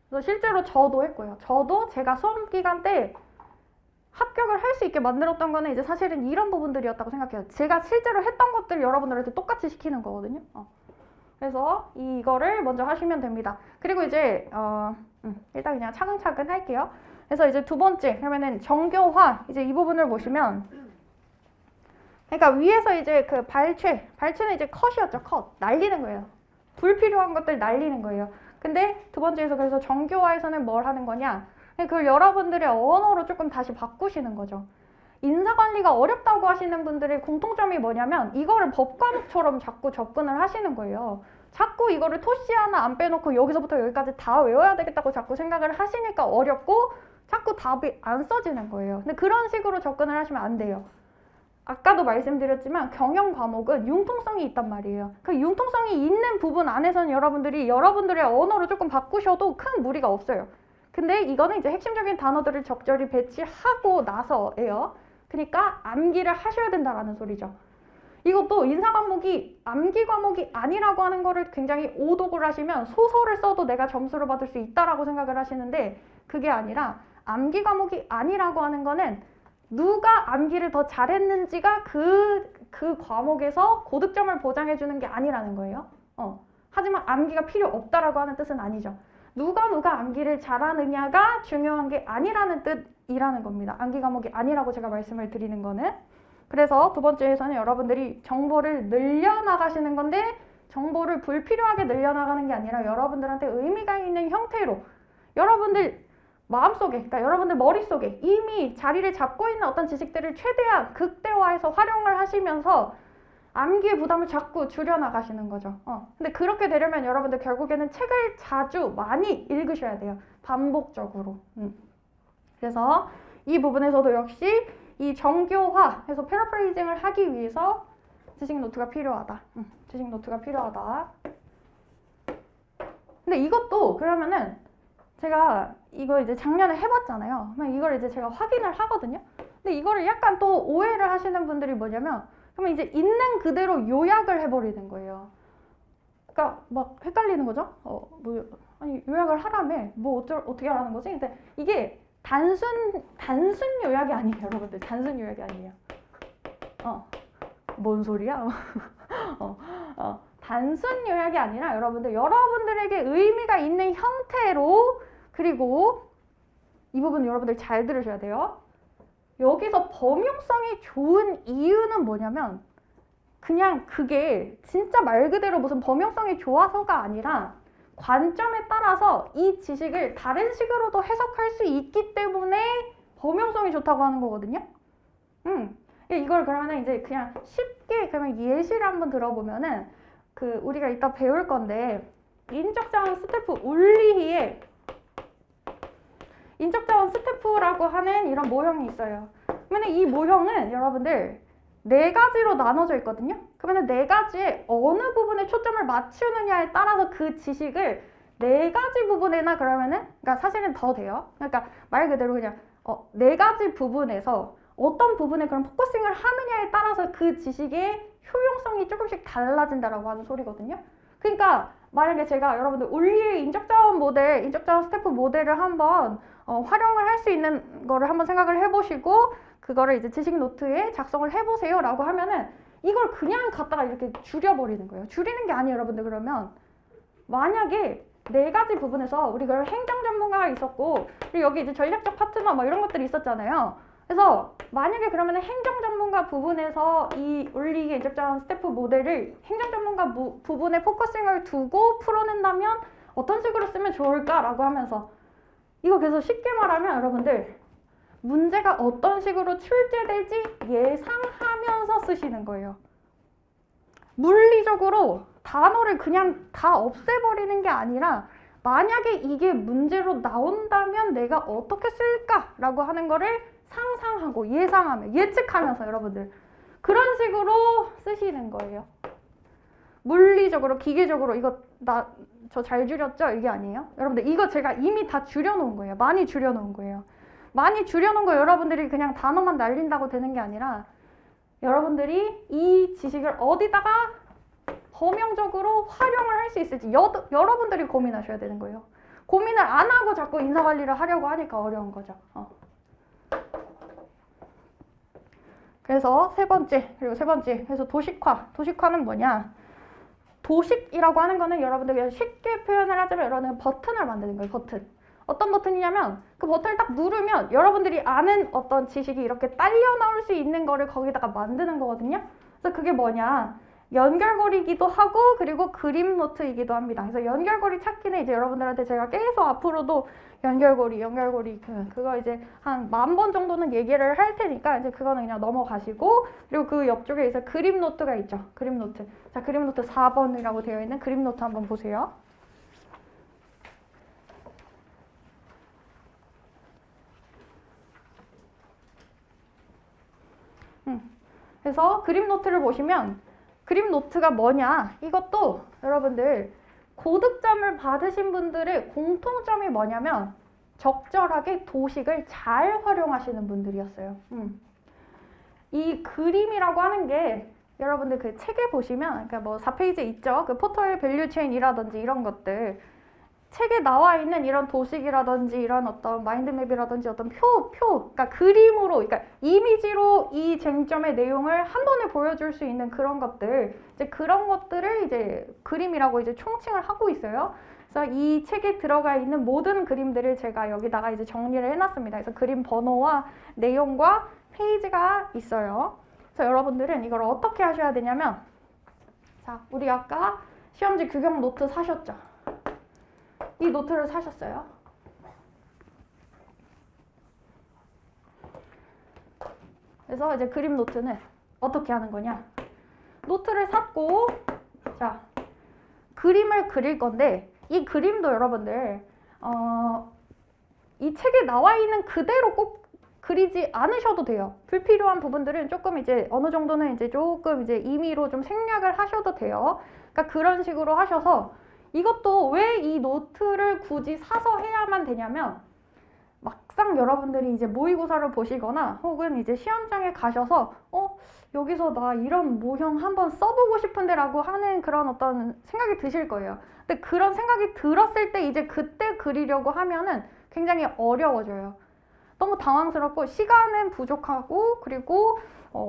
그래서 실제로 저도 했고요. 저도 제가 수험 기간 때 합격을 할 수 있게 만들었던 거는 이제 사실은 이런 부분들이었다고 생각해요. 제가 실제로 했던 것들 여러분들한테 똑같이 시키는 거거든요. 그래서 이거를 먼저 하시면 됩니다. 그리고 이제 일단 그냥 차근차근 할게요. 그래서 이제 두 번째 그러면은 정교화 이제 이 부분을 보시면 그러니까 위에서 이제 그 발췌는 이제 컷이었죠. 컷. 날리는 거예요. 불필요한 것들 날리는 거예요. 근데 두 번째에서 그래서 정교화에서는 뭘 하는 거냐? 그걸 여러분들의 언어로 조금 다시 바꾸시는 거죠. 인사관리가 어렵다고 하시는 분들의 공통점이 뭐냐면 이거를 법과목처럼 자꾸 접근을 하시는 거예요. 자꾸 이거를 토시 하나 안 빼놓고 여기서부터 여기까지 다 외워야 되겠다고 자꾸 생각을 하시니까 어렵고 자꾸 답이 안 써지는 거예요. 근데 그런 식으로 접근을 하시면 안 돼요. 아까도 말씀드렸지만 경영 과목은 융통성이 있단 말이에요. 그 융통성이 있는 부분 안에서는 여러분들이 여러분들의 언어로 조금 바꾸셔도 큰 무리가 없어요. 근데 이거는 이제 핵심적인 단어들을 적절히 배치하고 나서예요. 그러니까 암기를 하셔야 된다라는 소리죠. 이것도 인사 과목이 암기 과목이 아니라고 하는 거를 굉장히 오독을 하시면 소설을 써도 내가 점수를 받을 수 있다라고 생각을 하시는데 그게 아니라 암기 과목이 아니라고 하는 거는 누가 암기를 더 잘했는지가 그 과목에서 고득점을 보장해주는 게 아니라는 거예요. 하지만 암기가 필요 없다라고 하는 뜻은 아니죠. 누가 암기를 잘하느냐가 중요한 게 아니라는 뜻이라는 겁니다. 암기 과목이 아니라고 제가 말씀을 드리는 거는. 그래서 두 번째에서는 여러분들이 정보를 늘려나가시는 건데 정보를 불필요하게 늘려나가는 게 아니라 여러분들한테 의미가 있는 형태로 여러분들 마음속에, 그러니까 여러분들 머릿속에 이미 자리를 잡고 있는 어떤 지식들을 최대한 극대화해서 활용을 하시면서 암기의 부담을 자꾸 줄여나가시는 거죠. 근데 그렇게 되려면 여러분들 결국에는 책을 자주 많이 읽으셔야 돼요. 반복적으로. 그래서 이 부분에서도 역시 이 정교화해서 패러프레이징을 하기 위해서 지식 노트가 필요하다. 지식 노트가 필요하다. 근데 이것도 그러면은 제가 이거 이제 작년에 해봤잖아요. 그럼 이걸 이제 제가 확인을 하거든요. 근데 이거를 약간 또 오해를 하시는 분들이 뭐냐면 그러면 이제 있는 그대로 요약을 해버리는 거예요. 그러니까 막 헷갈리는 거죠. 아니 요약을 하라며 어떻게 하라는 거지? 근데 이게 단순 요약이 아니에요, 여러분들. 단순 요약이 아니에요. 뭔 소리야? 단순 요약이 아니라 여러분들에게 의미가 있는 형태로 그리고 이 부분 여러분들 잘 들으셔야 돼요. 여기서 범용성이 좋은 이유는 뭐냐면 그냥 그게 진짜 말 그대로 무슨 범용성이 좋아서가 아니라 관점에 따라서 이 지식을 다른 식으로도 해석할 수 있기 때문에 범용성이 좋다고 하는 거거든요. 이걸 그러면 이제 그냥 쉽게 그러면 예시를 한번 들어보면은 우리가 이따 배울 건데 인적자원 스태프 울리히에 인적자원 스태프라고 하는 이런 모형이 있어요. 그러면 이 모형은 여러분들 4가지로 나눠져 있거든요. 그러면 4가지의 어느 부분에 초점을 맞추느냐에 따라서 그 지식을 4가지 부분에나 그러니까 사실은 더 돼요. 그러니까 말 그대로 그냥 4가지 부분에서 어떤 부분에 그런 포커싱을 하느냐에 따라서 그 지식의 효용성이 조금씩 달라진다라고 하는 소리거든요. 그러니까 만약에 제가 여러분들 울리의 인적자원 스태프 모델을 한번 활용을 할 수 있는 거를 한번 생각을 해보시고 그거를 이제 지식 노트에 작성을 해보세요 라고 하면은 이걸 그냥 갖다가 이렇게 줄여버리는 거예요. 줄이는 게 아니에요, 여러분들. 그러면 만약에 4가지 부분에서 우리 그런 행정 전문가가 있었고 그리고 여기 이제 전략적 파트너 뭐 이런 것들이 있었잖아요. 그래서 만약에 그러면 행정 전문가 부분에서 이 울리의 인적자원 스태프 모델을 행정 전문가 부분에 포커싱을 두고 풀어낸다면 어떤 식으로 쓰면 좋을까라고 하면서 이거 그래서 쉽게 말하면 여러분들 문제가 어떤 식으로 출제될지 예상하면서 쓰시는 거예요. 물리적으로 단어를 그냥 다 없애버리는 게 아니라 만약에 이게 문제로 나온다면 내가 어떻게 쓸까라고 하는 거를 상상하고 예상하며 예측하면서 여러분들 그런 식으로 쓰시는 거예요. 물리적으로 기계적으로 이거 저 잘 줄였죠? 이게 아니에요. 여러분들 이거 제가 이미 다 줄여놓은 거예요. 많이 줄여놓은 거예요. 많이 줄여놓은 거 여러분들이 그냥 단어만 날린다고 되는 게 아니라 여러분들이 이 지식을 어디다가 범용적으로 활용을 할 수 있을지 여러분들이 고민하셔야 되는 거예요. 고민을 안 하고 자꾸 인사관리를 하려고 하니까 어려운 거죠. 그래서 세 번째, 그래서 도식화는 뭐냐? 도식이라고 하는 거는 여러분들 그냥 쉽게 표현을 하자면 여러분들 버튼을 만드는 거예요. 버튼. 어떤 버튼이냐면 그 버튼을 딱 누르면 여러분들이 아는 어떤 지식이 이렇게 딸려 나올 수 있는 거를 거기다가 만드는 거거든요. 그래서 그게 뭐냐? 연결고리이기도 하고 그리고 그림 노트이기도 합니다. 그래서 연결고리 찾기는 이제 여러분들한테 제가 계속 앞으로도 연결고리 그거 이제 한 10,000번 정도는 얘기를 할 테니까 이제 그거는 그냥 넘어가시고, 그리고 그 옆쪽에 이제 그림 노트가 있죠. 그림 노트. 자, 그림 노트 4번이라고 되어 있는 그림 노트 한번 보세요. 그래서 그림 노트를 보시면 그림 노트가 뭐냐? 이것도 여러분들 고득점을 받으신 분들의 공통점이 뭐냐면 적절하게 도식을 잘 활용하시는 분들이었어요. 이 그림이라고 하는 게 여러분들 그 책에 보시면 그러니까 뭐 4페이지에 있죠. 그 포털 밸류 체인이라든지 이런 것들, 책에 나와 있는 이런 도식이라든지 이런 어떤 마인드맵이라든지 어떤 그러니까 그림으로, 그러니까 이미지로 이 쟁점의 내용을 한 번에 보여줄 수 있는 그런 것들, 이제 그런 것들을 이제 그림이라고 이제 총칭을 하고 있어요. 그래서 이 책에 들어가 있는 모든 그림들을 제가 여기다가 이제 정리를 해놨습니다. 그래서 그림 번호와 내용과 페이지가 있어요. 그래서 여러분들은 이걸 어떻게 하셔야 되냐면, 자, 우리 아까 시험지 규격 노트 사셨죠? 이 노트를 사셨어요. 그래서 이제 그림 노트는 어떻게 하는 거냐? 노트를 샀고, 자, 그림을 그릴 건데 이 그림도 여러분들 이 책에 나와 있는 그대로 꼭 그리지 않으셔도 돼요. 불필요한 부분들은 조금 이제 어느 정도는 이제 조금 이제 임의로 좀 생략을 하셔도 돼요. 그러니까 그런 식으로 하셔서, 이것도 왜 이 노트를 굳이 사서 해야만 되냐면, 막상 여러분들이 이제 모의고사를 보시거나 혹은 이제 시험장에 가셔서 여기서 나 이런 모형 한번 써보고 싶은데 라고 하는 그런 어떤 생각이 드실 거예요. 근데 그런 생각이 들었을 때 이제 그때 그리려고 하면은 굉장히 어려워져요. 너무 당황스럽고 시간은 부족하고, 그리고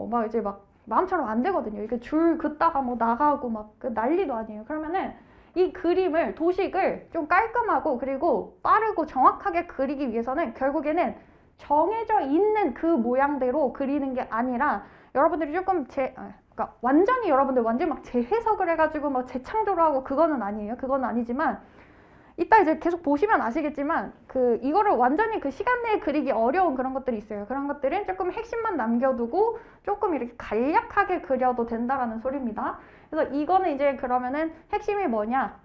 막 이제 막 마음처럼 안 되거든요. 이게 줄 긋다가 뭐 나가고 막 난리도 아니에요. 그러면은 이 그림을, 도식을 좀 깔끔하고 그리고 빠르고 정확하게 그리기 위해서는 결국에는 정해져 있는 그 모양대로 그리는 게 아니라, 여러분들이 조금 그러니까 완전히 여러분들 완전 막 재해석을 해가지고 막 재창조를 하고, 그거는 아니에요. 그건 아니지만 이따 이제 계속 보시면 아시겠지만 이거를 완전히 그 시간 내에 그리기 어려운 그런 것들이 있어요. 그런 것들은 조금 핵심만 남겨두고 조금 이렇게 간략하게 그려도 된다라는 소리입니다. 그래서 이거는 이제 그러면은 핵심이 뭐냐?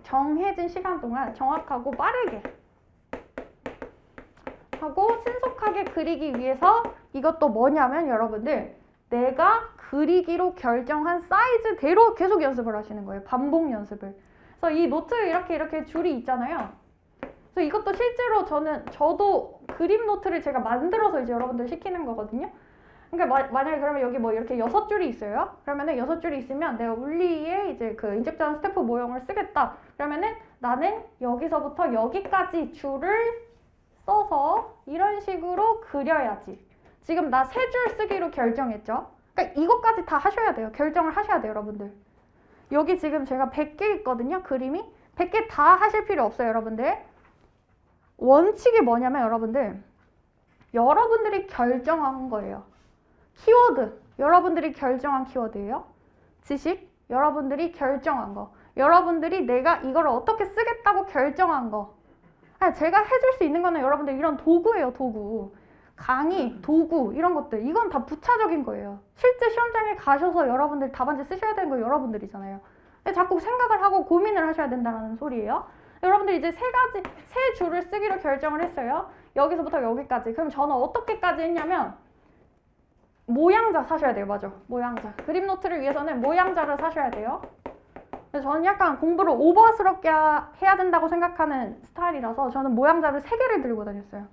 정해진 시간 동안 정확하고 빠르게 하고 신속하게 그리기 위해서, 이것도 뭐냐면 여러분들 내가 그리기로 결정한 사이즈대로 계속 연습을 하시는 거예요. 반복 연습을. 그래서 이 노트에 이렇게 줄이 있잖아요. 그래서 이것도 실제로 저도 그림 노트를 제가 만들어서 이제 여러분들 시키는 거거든요. 그러니까 만약에 그러면 여기 뭐 이렇게 6줄이 있어요. 그러면은 6줄이 있으면 내가 울리에 이제 그 인적자한 스탬프 모형을 쓰겠다. 그러면은 나는 여기서부터 여기까지 줄을 써서 이런 식으로 그려야지. 지금 나 3줄 쓰기로 결정했죠. 그러니까 이것까지 다 하셔야 돼요. 결정을 하셔야 돼요, 여러분들. 여기 지금 제가 100개 있거든요, 그림이. 100개 다 하실 필요 없어요, 여러분들. 원칙이 뭐냐면 여러분들, 여러분들이 결정한 거예요. 키워드, 여러분들이 결정한 키워드예요. 지식, 여러분들이 결정한 거. 여러분들이 내가 이걸 어떻게 쓰겠다고 결정한 거. 제가 해줄 수 있는 거는 여러분들 이런 도구예요, 도구. 강의, 도구, 이런 것들. 이건 다 부차적인 거예요. 실제 시험장에 가셔서 여러분들 답안지 쓰셔야 되는 거 여러분들이잖아요. 자꾸 생각을 하고 고민을 하셔야 된다는 소리예요. 여러분들 이제 세 줄을 쓰기로 결정을 했어요. 여기서부터 여기까지. 그럼 저는 어떻게까지 했냐면, 모양자 사셔야 돼요. 맞아. 모양자. 그림 노트를 위해서는 모양자를 사셔야 돼요. 저는 약간 공부를 오버스럽게 해야 된다고 생각하는 스타일이라서 저는 모양자를 3개를 들고 다녔어요.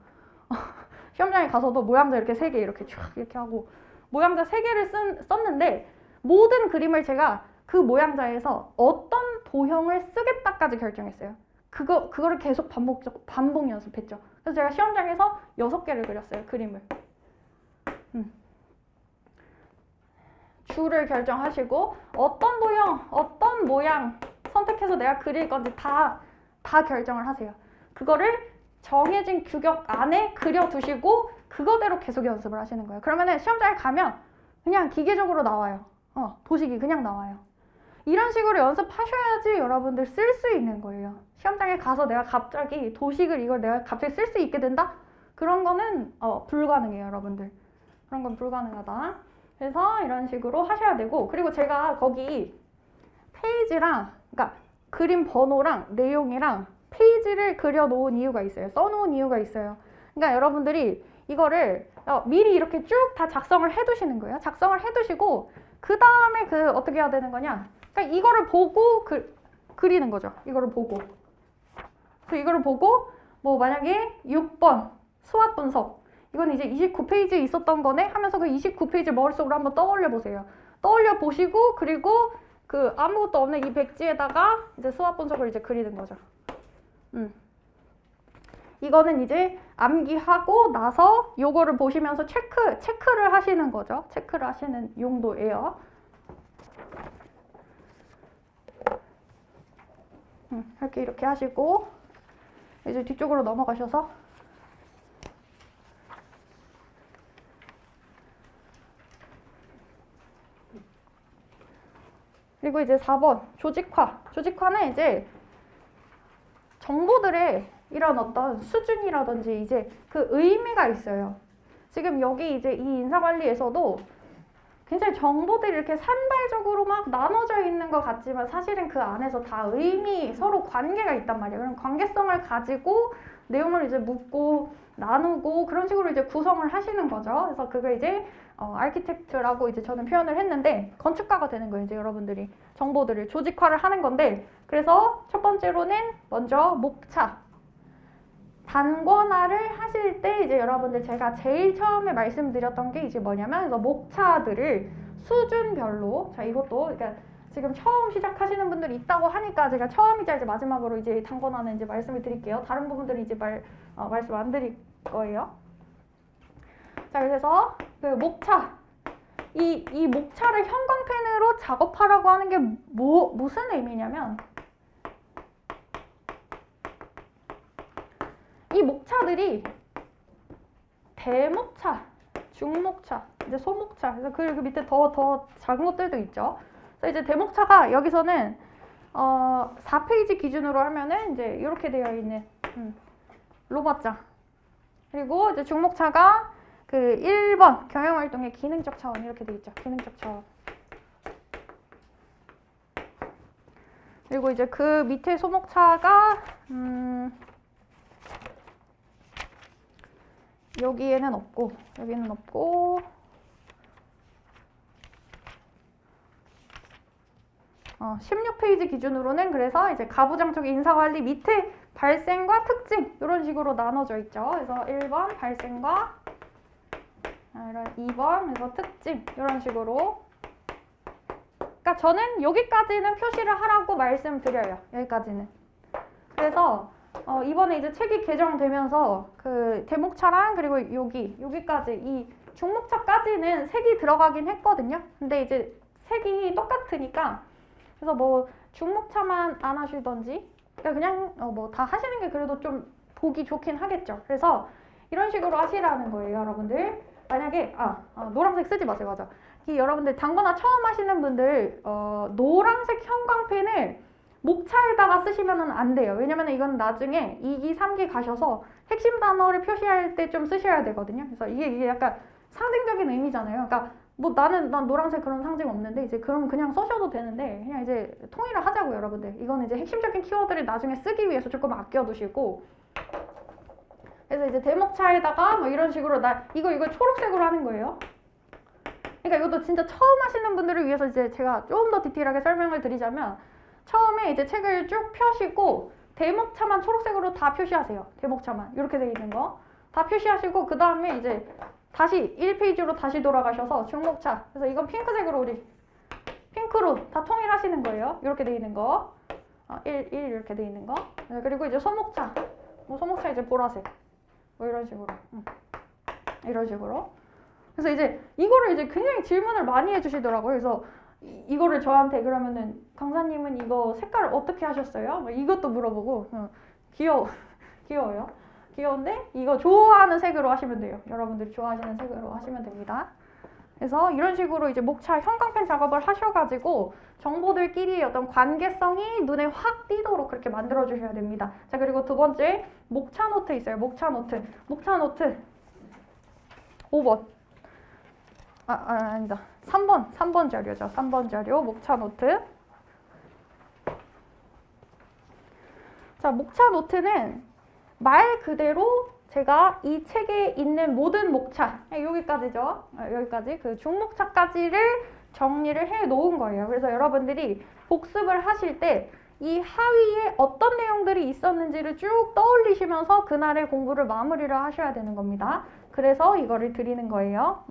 시험장에 가서도 모양자 이렇게 3개 이렇게 쫙 이렇게 하고 모양자 3개를 썼는데, 모든 그림을 제가 그 모양자에서 어떤 도형을 쓰겠다까지 결정했어요. 그거를 계속 반복 연습했죠. 그래서 제가 시험장에서 6개를 그렸어요, 그림을. 줄을 결정하시고 어떤 도형, 어떤 모양 선택해서 내가 그릴 건지 다 결정을 하세요. 그거를 정해진 규격 안에 그려두시고 그거대로 계속 연습을 하시는 거예요. 그러면은 시험장에 가면 그냥 기계적으로 나와요. 도식이 그냥 나와요. 이런 식으로 연습하셔야지 여러분들 쓸 수 있는 거예요. 시험장에 가서 내가 갑자기 도식을 이걸 내가 갑자기 쓸 수 있게 된다? 그런 거는 불가능해요, 여러분들. 그런 건 불가능하다. 그래서 이런 식으로 하셔야 되고, 그리고 제가 거기 페이지랑, 그러니까 그림 번호랑 내용이랑 페이지를 그려놓은 이유가 있어요. 써놓은 이유가 있어요. 그러니까 여러분들이 이거를 미리 이렇게 쭉 다 작성을 해두시는 거예요. 작성을 해두시고 그 다음에 어떻게 해야 되는 거냐? 그러니까 이거를 보고 그리는 거죠. 이거를 보고. 그래서 이거를 보고 뭐 만약에 6번 수학 분석 이건 이제 29페이지에 있었던 거네 하면서 그 29페이지 머릿속으로 한번 떠올려 보세요. 떠올려 보시고 그리고 그 아무것도 없는 이 백지에다가 이제 수학 분석을 이제 그리는 거죠. 이거는 이제 암기하고 나서 요거를 보시면서 체크를 하시는 거죠. 체크를 하시는 용도예요. 이렇게 하시고 이제 뒤쪽으로 넘어가셔서 그리고 이제 4번 조직화. 조직화는 이제 정보들의 이런 어떤 수준이라든지 이제 그 의미가 있어요. 지금 여기 이제 이 인사관리에서도 굉장히 정보들이 이렇게 산발적으로 막 나눠져 있는 것 같지만 사실은 그 안에서 다 서로 관계가 있단 말이에요. 그럼 관계성을 가지고 내용을 이제 묻고 나누고 그런 식으로 이제 구성을 하시는 거죠. 그래서 그걸 이제 아키텍트라고 이제 저는 표현을 했는데 건축가가 되는 거예요. 이제 여러분들이 정보들을 조직화를 하는 건데 그래서 첫 번째로는 먼저 목차. 단권화를 하실 때 이제 여러분들 제가 제일 처음에 말씀드렸던 게 이제 뭐냐면 그래서 목차들을 수준별로 자 이것도 그러니까 지금 처음 시작하시는 분들이 있다고 하니까 제가 처음이자 이제 마지막으로 이제 단권화는 이제 말씀을 드릴게요. 다른 부분들은 이제 말씀 안 드릴 거예요. 자 그래서 그 목차 이 목차를 형광펜으로 작업하라고 하는 게 무슨 의미냐면 이 목차들이 대목차, 중목차, 이제 소목차, 그래서 그 밑에 더 작은 것들도 있죠. 그래서 이제 대목차가 여기서는 4페이지 기준으로 하면은 이제 이렇게 되어 있는 로마자. 그리고 이제 중목차가 그 1번 경영활동의 기능적 차원 이렇게 되어 있죠. 기능적 차원. 그리고 이제 그 밑에 소목차가 여기에는 없고 여기는 없고 16페이지 기준으로는 그래서 이제 가부장적 인사관리 밑에 발생과 특징 이런 식으로 나눠져 있죠. 그래서 1번 발생과 2번 그래서 특징 이런 식으로 그러니까 저는 여기까지는 표시를 하라고 말씀드려요. 여기까지는. 그래서 이번에 이제 책이 개정되면서 그 대목차랑 그리고 여기까지 이 중목차까지는 색이 들어가긴 했거든요. 근데 이제 색이 똑같으니까 그래서 뭐 중목차만 안 하시던지 그냥 뭐 다 하시는 게 그래도 좀 보기 좋긴 하겠죠. 그래서 이런 식으로 하시라는 거예요, 여러분들. 만약에 노란색 쓰지 마세요, 맞아. 여러분들 단권화 처음 하시는 분들 노란색 형광펜을 목차에다가 쓰시면 안 돼요. 왜냐면 이건 나중에 2기, 3기 가셔서 핵심 단어를 표시할 때 좀 쓰셔야 되거든요. 그래서 이게 약간 상징적인 의미잖아요. 그러니까 뭐 난 노란색 그런 상징 없는데 이제 그럼 그냥 써셔도 되는데 그냥 이제 통일을 하자고요, 여러분들. 이거는 이제 핵심적인 키워드를 나중에 쓰기 위해서 조금 아껴두시고 그래서 이제 대목차에다가 뭐 이런 식으로 이거 초록색으로 하는 거예요. 그러니까 이것도 진짜 처음 하시는 분들을 위해서 이제 제가 좀 더 디테일하게 설명을 드리자면 처음에 이제 책을 쭉 펴시고 대목차만 초록색으로 다 표시하세요. 대목차만 이렇게 돼 있는 거 다 표시하시고 그 다음에 이제 다시 1페이지로 다시 돌아가셔서 중목차 그래서 이건 핑크색으로 우리 핑크로 다 통일하시는 거예요. 이렇게 돼 있는 거 1 이렇게 돼 있는 거 그리고 이제 소목차 뭐 소목차 이제 보라색 뭐 이런 식으로 이런 식으로 그래서 이제 이거를 이제 굉장히 질문을 많이 해주시더라고요. 그래서 이거를 저한테 그러면은 강사님은 이거 색깔을 어떻게 하셨어요? 뭐 이것도 물어보고 귀여워. 귀여워요. 귀여운데 이거 좋아하는 색으로 하시면 돼요. 여러분들이 좋아하시는 색으로 하시면 됩니다. 그래서 이런 식으로 이제 목차 형광펜 작업을 하셔가지고 정보들끼리 어떤 관계성이 눈에 확 띄도록 그렇게 만들어 주셔야 됩니다. 자, 그리고 두 번째 목차 노트 있어요. 목차 노트. 목차 노트 5번. 아니다. 3번 자료죠. 3번 자료 목차 노트. 자, 목차 노트는 말 그대로 제가 이 책에 있는 모든 목차, 여기까지죠. 여기까지 그 중목차까지를 정리를 해 놓은 거예요. 그래서 여러분들이 복습을 하실 때 이 하위에 어떤 내용들이 있었는지를 쭉 떠올리시면서 그날의 공부를 마무리를 하셔야 되는 겁니다. 그래서 이거를 드리는 거예요.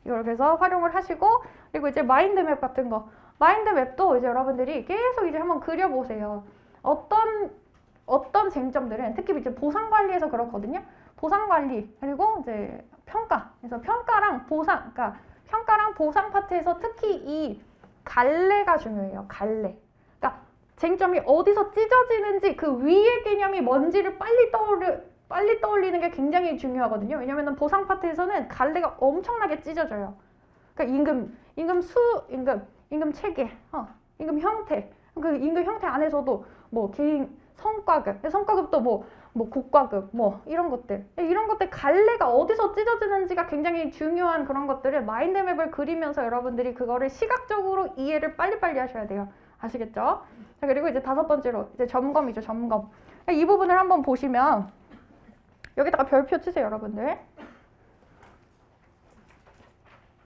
이걸 그래서 활용을 하시고, 그리고 이제 마인드맵 같은 거. 마인드맵도 이제 여러분들이 계속 이제 한번 그려보세요. 어떤 쟁점들은 특히 이제 보상 관리에서 그렇거든요. 보상 관리 그리고 이제 평가. 그래서 평가랑 보상, 그러니까 평가랑 보상 파트에서 특히 이 갈래가 중요해요. 갈래. 그러니까 쟁점이 어디서 찢어지는지 그 위의 개념이 뭔지를 빨리 떠올리는 게 굉장히 중요하거든요. 왜냐면은 보상 파트에서는 갈래가 엄청나게 찢어져요. 그러니까 임금 체계, 임금 형태. 그 임금 형태 안에서도 뭐 개인 성과급도 뭐 국과급, 이런 것들 갈래가 어디서 찢어지는지가 굉장히 중요한 그런 것들을 마인드맵을 그리면서 여러분들이 그거를 시각적으로 이해를 빨리빨리 하셔야 돼요. 아시겠죠? 자, 그리고 이제 다섯 번째로 이제 점검이죠. 점검. 이 부분을 한번 보시면 여기다가 별표 치세요, 여러분들.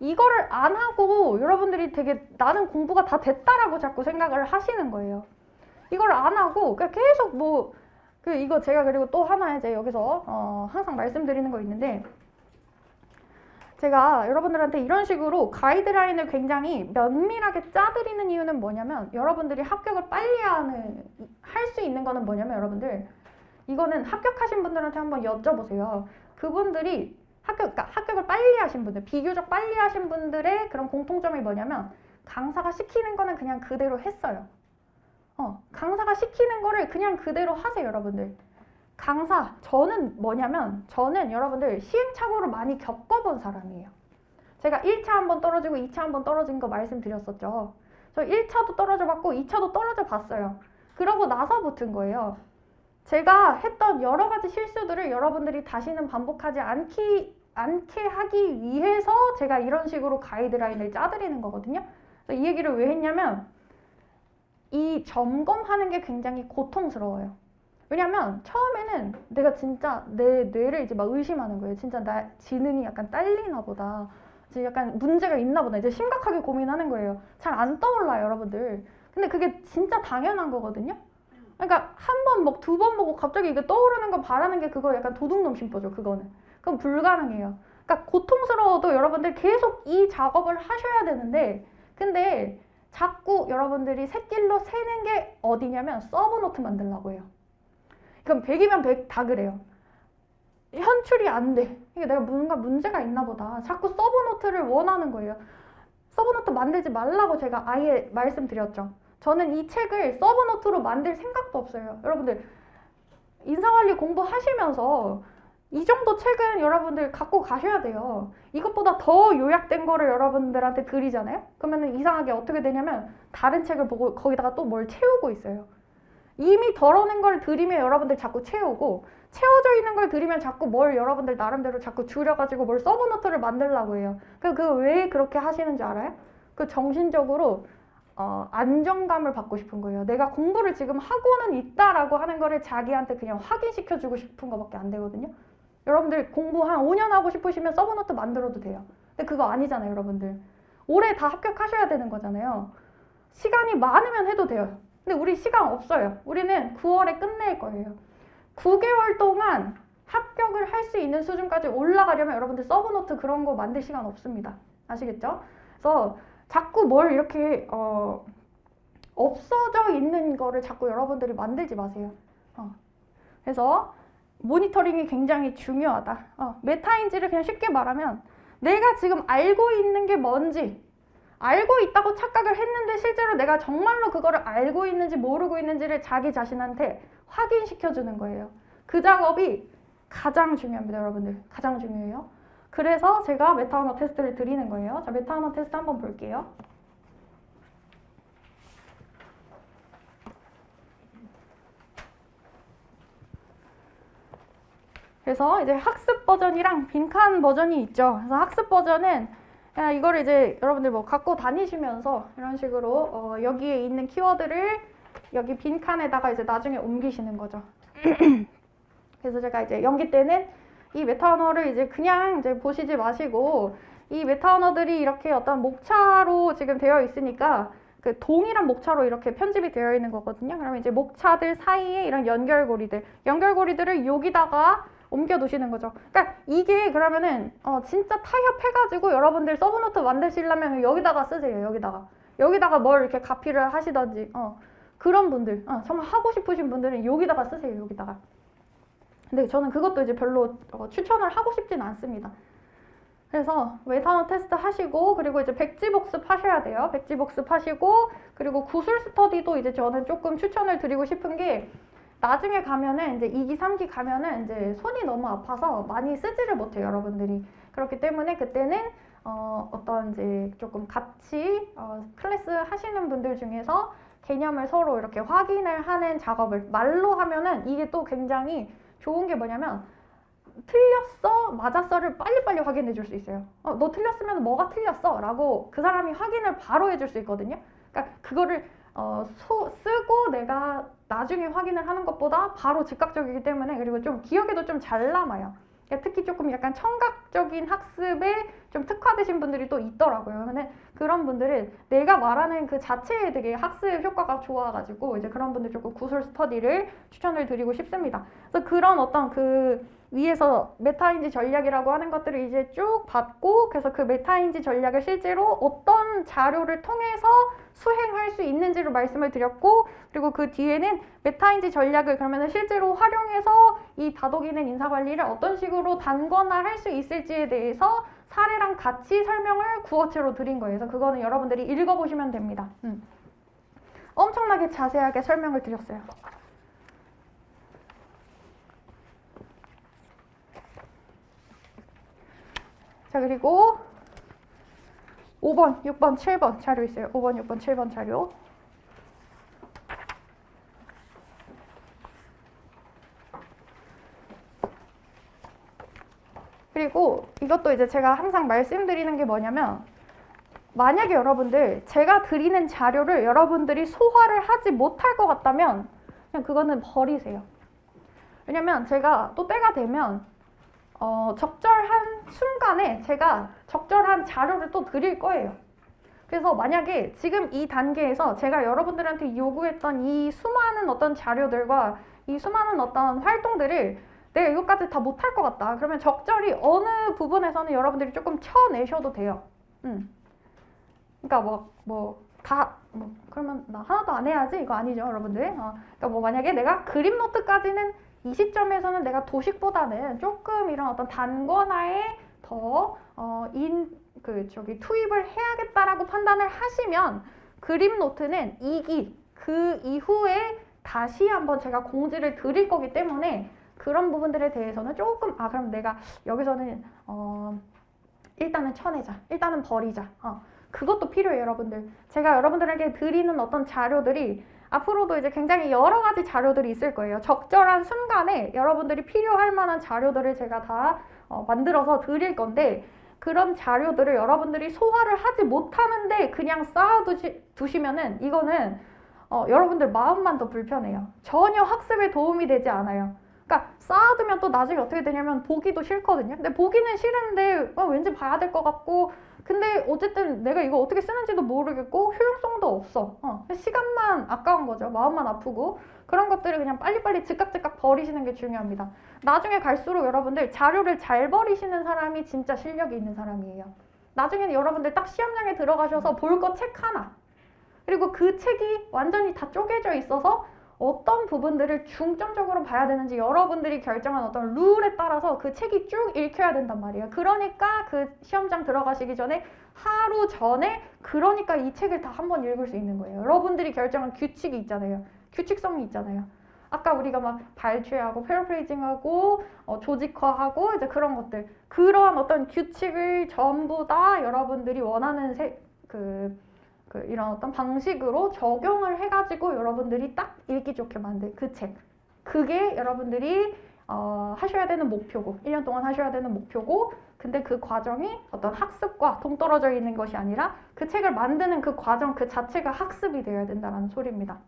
이거를 안 하고 여러분들이 되게 나는 공부가 다 됐다라고 자꾸 생각을 하시는 거예요. 이걸 안 하고 계속 이거 제가 그리고 또 하나 이제 여기서 항상 말씀드리는 거 있는데, 제가 여러분들한테 이런 식으로 가이드라인을 굉장히 면밀하게 짜드리는 이유는 뭐냐면, 여러분들이 합격을 빨리 할 수 있는 거는 뭐냐면, 여러분들 이거는 합격하신 분들한테 한번 여쭤보세요. 그분들이 합격을 빨리 하신 분들, 비교적 빨리 하신 분들의 그런 공통점이 뭐냐면, 강사가 시키는 거는 그냥 그대로 했어요. 강사가 시키는 거를 그냥 그대로 하세요, 여러분들. 저는 여러분들 시행착오를 많이 겪어본 사람이에요. 제가 1차 한번 떨어지고 2차 한번 떨어진 거 말씀드렸었죠. 저 1차도 떨어져 봤고 2차도 떨어져 봤어요. 그러고 나서 붙은 거예요. 제가 했던 여러 가지 실수들을 여러분들이 다시는 반복하지 않게 하기 위해서 제가 이런 식으로 가이드라인을 짜드리는 거거든요. 그래서 이 얘기를 왜 했냐면, 이 점검하는 게 굉장히 고통스러워요. 왜냐면 처음에는 내가 진짜 내 뇌를 이제 막 의심하는 거예요. 진짜 나 지능이 약간 딸리나 보다. 지금 약간 문제가 있나 보다. 이제 심각하게 고민하는 거예요. 잘 안 떠올라요, 여러분들. 근데 그게 진짜 당연한 거거든요. 그러니까 한 번, 두 번 보고 갑자기 이게 떠오르는 거 바라는 게 그거 약간 도둑놈 심보죠, 그거는. 그건 불가능해요. 그러니까 고통스러워도 여러분들 계속 이 작업을 하셔야 되는데, 근데 자꾸 여러분들이 샛길로 새는 게 어디냐면 서브노트 만들려고 해요. 그럼 100이면 100 다 그래요. 현출이 안 돼. 이게 내가 뭔가 문제가 있나 보다. 자꾸 서브노트를 원하는 거예요. 서브노트 만들지 말라고 제가 아예 말씀드렸죠. 저는 이 책을 서브노트로 만들 생각도 없어요. 여러분들 인사관리 공부하시면서 이 정도 책은 여러분들 갖고 가셔야 돼요. 이것보다 더 요약된 거를 여러분들한테 드리잖아요. 그러면 이상하게 어떻게 되냐면 다른 책을 보고 거기다가 또 뭘 채우고 있어요. 이미 덜어낸 걸 드리면 여러분들 자꾸 채우고, 채워져 있는 걸 드리면 자꾸 뭘 여러분들 나름대로 자꾸 줄여가지고 뭘 서브노트를 만들려고 해요. 그 왜 그렇게 하시는지 알아요? 그 정신적으로 안정감을 받고 싶은 거예요. 내가 공부를 지금 하고는 있다라고 하는 거를 자기한테 그냥 확인시켜주고 싶은 거밖에 안 되거든요. 여러분들 공부 한 5년 하고 싶으시면 서브노트 만들어도 돼요. 근데 그거 아니잖아요, 여러분들. 올해 다 합격하셔야 되는 거잖아요. 시간이 많으면 해도 돼요. 근데 우리 시간 없어요. 우리는 9월에 끝낼 거예요. 9개월 동안 합격을 할 수 있는 수준까지 올라가려면 여러분들 서브노트 그런 거 만들 시간 없습니다. 아시겠죠? 그래서 자꾸 뭘 이렇게 없어져 있는 거를 자꾸 여러분들이 만들지 마세요. 그래서 모니터링이 굉장히 중요하다. 메타인지를 그냥 쉽게 말하면 내가 지금 알고 있는 게 뭔지, 알고 있다고 착각을 했는데 실제로 내가 정말로 그거를 알고 있는지 모르고 있는지를 자기 자신한테 확인시켜주는 거예요. 그 작업이 가장 중요합니다, 여러분들. 가장 중요해요. 그래서 제가 메타 언어 테스트를 드리는 거예요. 자, 메타 언어 테스트 한번 볼게요. 그래서 이제 학습 버전이랑 빈칸 버전이 있죠. 그래서 학습 버전은 이거를 이제 여러분들 뭐 갖고 다니시면서 이런 식으로 여기에 있는 키워드를 여기 빈칸에다가 이제 나중에 옮기시는 거죠. 그래서 제가 이제 연기 때는 이 메타 언어를 이제 그냥 이제 보시지 마시고 이 메타 언어들이 이렇게 어떤 목차로 지금 되어 있으니까 그 동일한 목차로 이렇게 편집이 되어 있는 거거든요. 그러면 이제 목차들 사이에 이런 연결고리들을 여기다가 옮겨 두시는 거죠. 그러니까 이게 그러면은 진짜 타협해가지고 여러분들 서브노트 만드시려면 여기다가 쓰세요. 여기다가 뭘 이렇게 카피를 하시던지 그런 분들 정말 하고 싶으신 분들은 여기다가 쓰세요. 여기다가. 근데 저는 그것도 이제 별로 추천을 하고 싶진 않습니다. 그래서 메타 언어 테스트 하시고 그리고 이제 백지 복습 하셔야 돼요. 백지 복습 하시고 그리고 구술 스터디도 이제 저는 조금 추천을 드리고 싶은 게 나중에 가면은 이제 2기, 3기 가면은 이제 손이 너무 아파서 많이 쓰지를 못해요, 여러분들이. 그렇기 때문에 그때는 어떤 이제 조금 같이 클래스 하시는 분들 중에서 개념을 서로 이렇게 확인을 하는 작업을 말로 하면은 이게 또 굉장히 좋은 게 뭐냐면 틀렸어, 맞았어를 빨리빨리 확인해 줄 수 있어요. 너 틀렸으면 뭐가 틀렸어? 라고 그 사람이 확인을 바로 해줄 수 있거든요. 그러니까 그거를 쓰고 내가 나중에 확인을 하는 것보다 바로 즉각적이기 때문에 그리고 좀 기억에도 좀 잘 남아요. 그러니까 특히 조금 약간 청각적인 학습에 좀 특화되신 분들이 또 있더라고요. 근데 그런 분들은 내가 말하는 그 자체에 되게 학습 효과가 좋아가지고 이제 그런 분들 조금 구술 스터디를 추천을 드리고 싶습니다. 그래서 그런 어떤 그 위에서 메타인지 전략이라고 하는 것들을 이제 쭉 받고 그래서 그 메타인지 전략을 실제로 어떤 자료를 통해서 수행할 수 있는지를 말씀을 드렸고 그리고 그 뒤에는 메타인지 전략을 그러면 실제로 활용해서 이 다독이는 인사관리를 어떤 식으로 단거나 할 수 있을지에 대해서 사례랑 같이 설명을 구어체로 드린 거예요. 그래서 그거는 여러분들이 읽어보시면 됩니다. 엄청나게 자세하게 설명을 드렸어요. 자, 그리고 5번, 6번, 7번 자료 있어요. 5번, 6번, 7번 자료. 그리고 이것도 이제 제가 항상 말씀드리는 게 뭐냐면 만약에 여러분들 제가 드리는 자료를 여러분들이 소화를 하지 못할 것 같다면 그냥 그거는 버리세요. 왜냐면 제가 또 때가 되면 적절한 순간에 제가 적절한 자료를 또 드릴 거예요. 그래서 만약에 지금 이 단계에서 제가 여러분들한테 요구했던 이 수많은 어떤 자료들과 이 수많은 어떤 활동들을 내가 이것까지 다 못할 것 같다. 그러면 적절히 어느 부분에서는 여러분들이 조금 쳐내셔도 돼요. 그러니까 그러면 나 하나도 안 해야지 이거 아니죠, 여러분들. 그러니까 뭐 만약에 내가 그림 노트까지는 이 시점에서는 내가 도식보다는 조금 이런 어떤 단권화에 더 투입을 해야겠다라고 판단을 하시면 그림 노트는 2기 그 이후에 다시 한번 제가 공지를 드릴 거기 때문에 그런 부분들에 대해서는 조금 그럼 내가 여기서는 일단은 쳐내자, 일단은 버리자. 그것도 필요해요, 여러분들. 제가 여러분들에게 드리는 어떤 자료들이 앞으로도 이제 굉장히 여러 가지 자료들이 있을 거예요. 적절한 순간에 여러분들이 필요할 만한 자료들을 제가 다 만들어서 드릴 건데 그런 자료들을 여러분들이 소화를 하지 못하는데 그냥 쌓아두시면은 이거는 여러분들 마음만 더 불편해요. 전혀 학습에 도움이 되지 않아요. 그러니까 쌓아두면 또 나중에 어떻게 되냐면 보기도 싫거든요. 근데 보기는 싫은데 왠지 봐야 될 것 같고 근데 어쨌든 내가 이거 어떻게 쓰는지도 모르겠고 효용성도 없어. 시간만 아까운 거죠. 마음만 아프고 그런 것들을 그냥 빨리빨리 즉각 버리시는 게 중요합니다. 나중에 갈수록 여러분들 자료를 잘 버리시는 사람이 진짜 실력이 있는 사람이에요. 나중에는 여러분들 딱 시험장에 들어가셔서 볼 거 책 하나 그리고 그 책이 완전히 다 쪼개져 있어서 어떤 부분들을 중점적으로 봐야 되는지 여러분들이 결정한 어떤 룰에 따라서 그 책이 쭉 읽혀야 된단 말이에요. 그러니까 그 시험장 들어가시기 전에 하루 전에 그러니까 이 책을 다 한번 읽을 수 있는 거예요. 여러분들이 결정한 규칙이 있잖아요. 규칙성이 있잖아요. 아까 우리가 막 발췌하고 패러프레이징하고 조직화하고 이제 그런 것들, 그러한 어떤 규칙을 전부 다 여러분들이 원하는 이런 어떤 방식으로 적용을 해가지고 여러분들이 딱 읽기 좋게 만든 그 책, 그게 여러분들이 하셔야 되는 목표고, 1년 동안 하셔야 되는 목표고, 근데 그 과정이 어떤 학습과 동떨어져 있는 것이 아니라 그 책을 만드는 그 과정 그 자체가 학습이 되어야 된다는 소리입니다.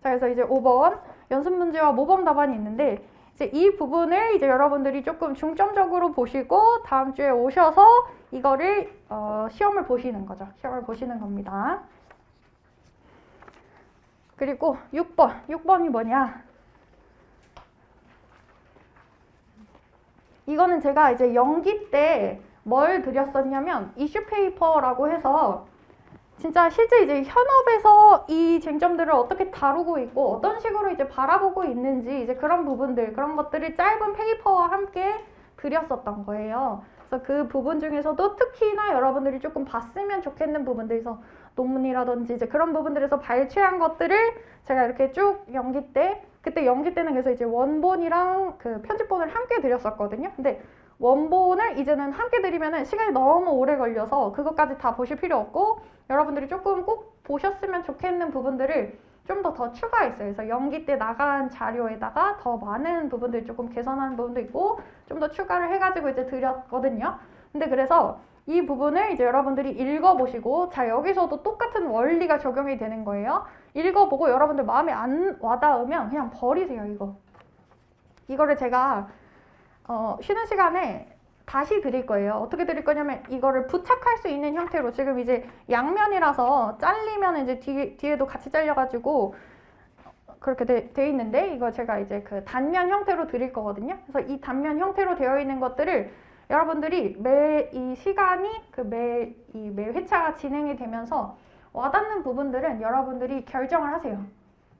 자, 그래서 이제 5번 연습 문제와 모범 답안이 있는데, 이제 이 부분을 이제 여러분들이 조금 중점적으로 보시고 다음 주에 오셔서 이거를 시험을 보시는 거죠. 시험을 보시는 겁니다. 그리고 6번이 뭐냐? 이거는 제가 이제 연기 때 뭘 드렸었냐면 이슈 페이퍼라고 해서 진짜 실제 이제 현업에서 이 쟁점들을 어떻게 다루고 있고 어떤 식으로 이제 바라보고 있는지 이제 그런 부분들, 그런 것들을 짧은 페이퍼와 함께 드렸었던 거예요. 그래서 그 부분 중에서도 특히나 여러분들이 조금 봤으면 좋겠는 부분들에서 논문이라든지 이제 그런 부분들에서 발췌한 것들을 제가 이렇게 쭉 연기 때, 그때 연기 때는 그래서 이제 원본이랑 그 편집본을 함께 드렸었거든요. 근데 원본을 이제는 함께 드리면은 시간이 너무 오래 걸려서 그것까지 다 보실 필요 없고, 여러분들이 조금 꼭 보셨으면 좋겠는 부분들을 좀 더 추가했어요. 그래서 연기 때 나간 자료에다가 더 많은 부분들 조금 개선하는 부분도 있고 좀 더 추가를 해가지고 이제 드렸거든요. 근데 그래서 이 부분을 이제 여러분들이 읽어보시고, 자, 여기서도 똑같은 원리가 적용이 되는 거예요. 읽어보고 여러분들 마음에 안 와닿으면 그냥 버리세요, 이거. 이거를 제가 쉬는 시간에 다시 드릴 거예요. 어떻게 드릴 거냐면 이거를 부착할 수 있는 형태로, 지금 이제 양면이라서 잘리면 이제 뒤에도 같이 잘려가지고 그렇게 돼 있는데, 이거 제가 이제 그 단면 형태로 드릴 거거든요. 그래서 이 단면 형태로 되어 있는 것들을 여러분들이 이 시간이 매 회차가 진행이 되면서 와닿는 부분들은 여러분들이 결정을 하세요.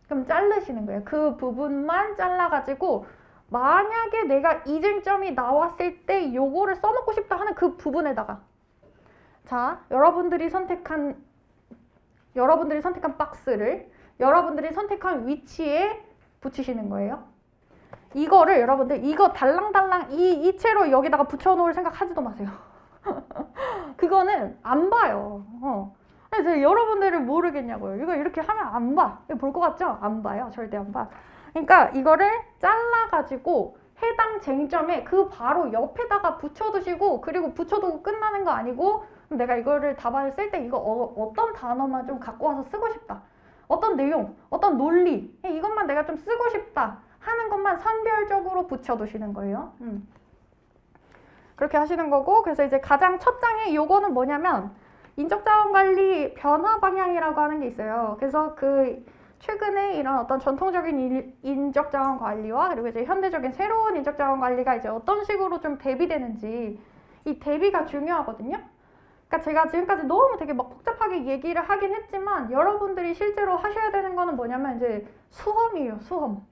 그럼 자르시는 거예요. 그 부분만 잘라가지고 만약에 내가 이 쟁점이 나왔을 때 요거를 써놓고 싶다 하는 그 부분에다가, 자, 여러분들이 선택한 박스를 여러분들이 선택한 위치에 붙이시는 거예요. 이거를 여러분들 이거 달랑달랑 이 채로 여기다가 붙여놓을 생각 하지도 마세요. 그거는 안 봐요. 그래서 여러분들을 모르겠냐고요. 이거 이렇게 하면 안 봐. 볼 것 같죠? 안 봐요. 절대 안 봐. 그러니까 이거를 잘라가지고 해당 쟁점에 그 바로 옆에다가 붙여두시고, 그리고 붙여두고 끝나는 거 아니고, 내가 이거를 답안을 쓸 때 이거 어떤 단어만 좀 갖고 와서 쓰고 싶다, 어떤 내용, 어떤 논리, 이것만 내가 좀 쓰고 싶다 하는 것만 선별적으로 붙여두시는 거예요. 그렇게 하시는 거고, 그래서 이제 가장 첫 장에 요거는 뭐냐면 인적자원관리 변화 방향이라고 하는 게 있어요. 그래서 그 최근에 이런 어떤 전통적인 인적자원 관리와 그리고 이제 현대적인 새로운 인적자원 관리가 이제 어떤 식으로 좀 대비되는지, 이 대비가 중요하거든요. 그러니까 제가 지금까지 너무 되게 막 복잡하게 얘기를 하긴 했지만 여러분들이 실제로 하셔야 되는 거는 뭐냐면 이제 수험이에요, 수험.